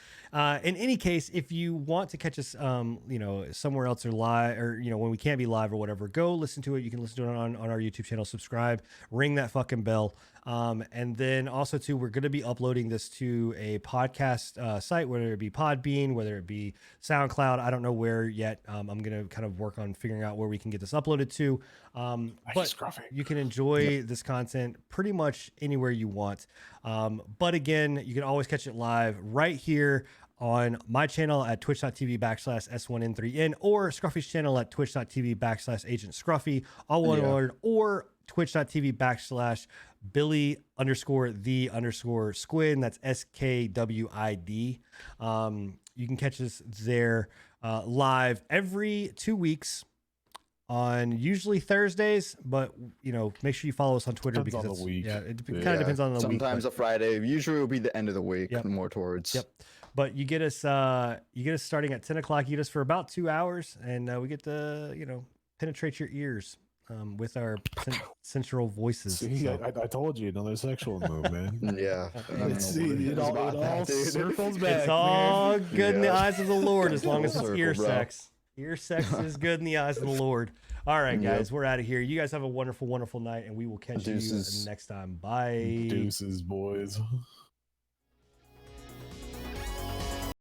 In any case, if you want to catch us, somewhere else or live or, when we can't be live or whatever, go listen to it. You can listen to it on our YouTube channel, subscribe, ring that fucking bell. And then also too, we're going to be uploading this to a podcast site, whether it be Podbean, whether it be SoundCloud. I don't know where yet. I'm going to kind of work on figuring out where we can get this uploaded to. But you can enjoy this content pretty much anywhere you want. But again, you can always catch it live right here on my channel at twitch.tv/S1N3N or Scruffy's channel at twitch.tv/Agent Scruffy, all one word, or twitch.tv/Billy_the_squid. That's SKWID. You can catch us there live every 2 weeks on usually Thursdays, but make sure you follow us on Twitter Depends because on the week. it kind of depends on the week. Sometimes a Friday. Usually it'll be the end of the week. Yep. More towards. Yep. But you get us starting at 10 o'clock. You get us for about 2 hours, and we get to penetrate your ears with our sensual voices. See, So- I told you, another sexual move, man. Yeah. It all circles back. It's all good in the Yeah. eyes of the Lord as long as Full it's circle, ear bro. sex. Ear sex is good in the eyes of the Lord. All right, Yep. guys, we're out of here. You guys have a wonderful, wonderful night, and we will catch Deuces. you next time. Bye. Deuces, boys.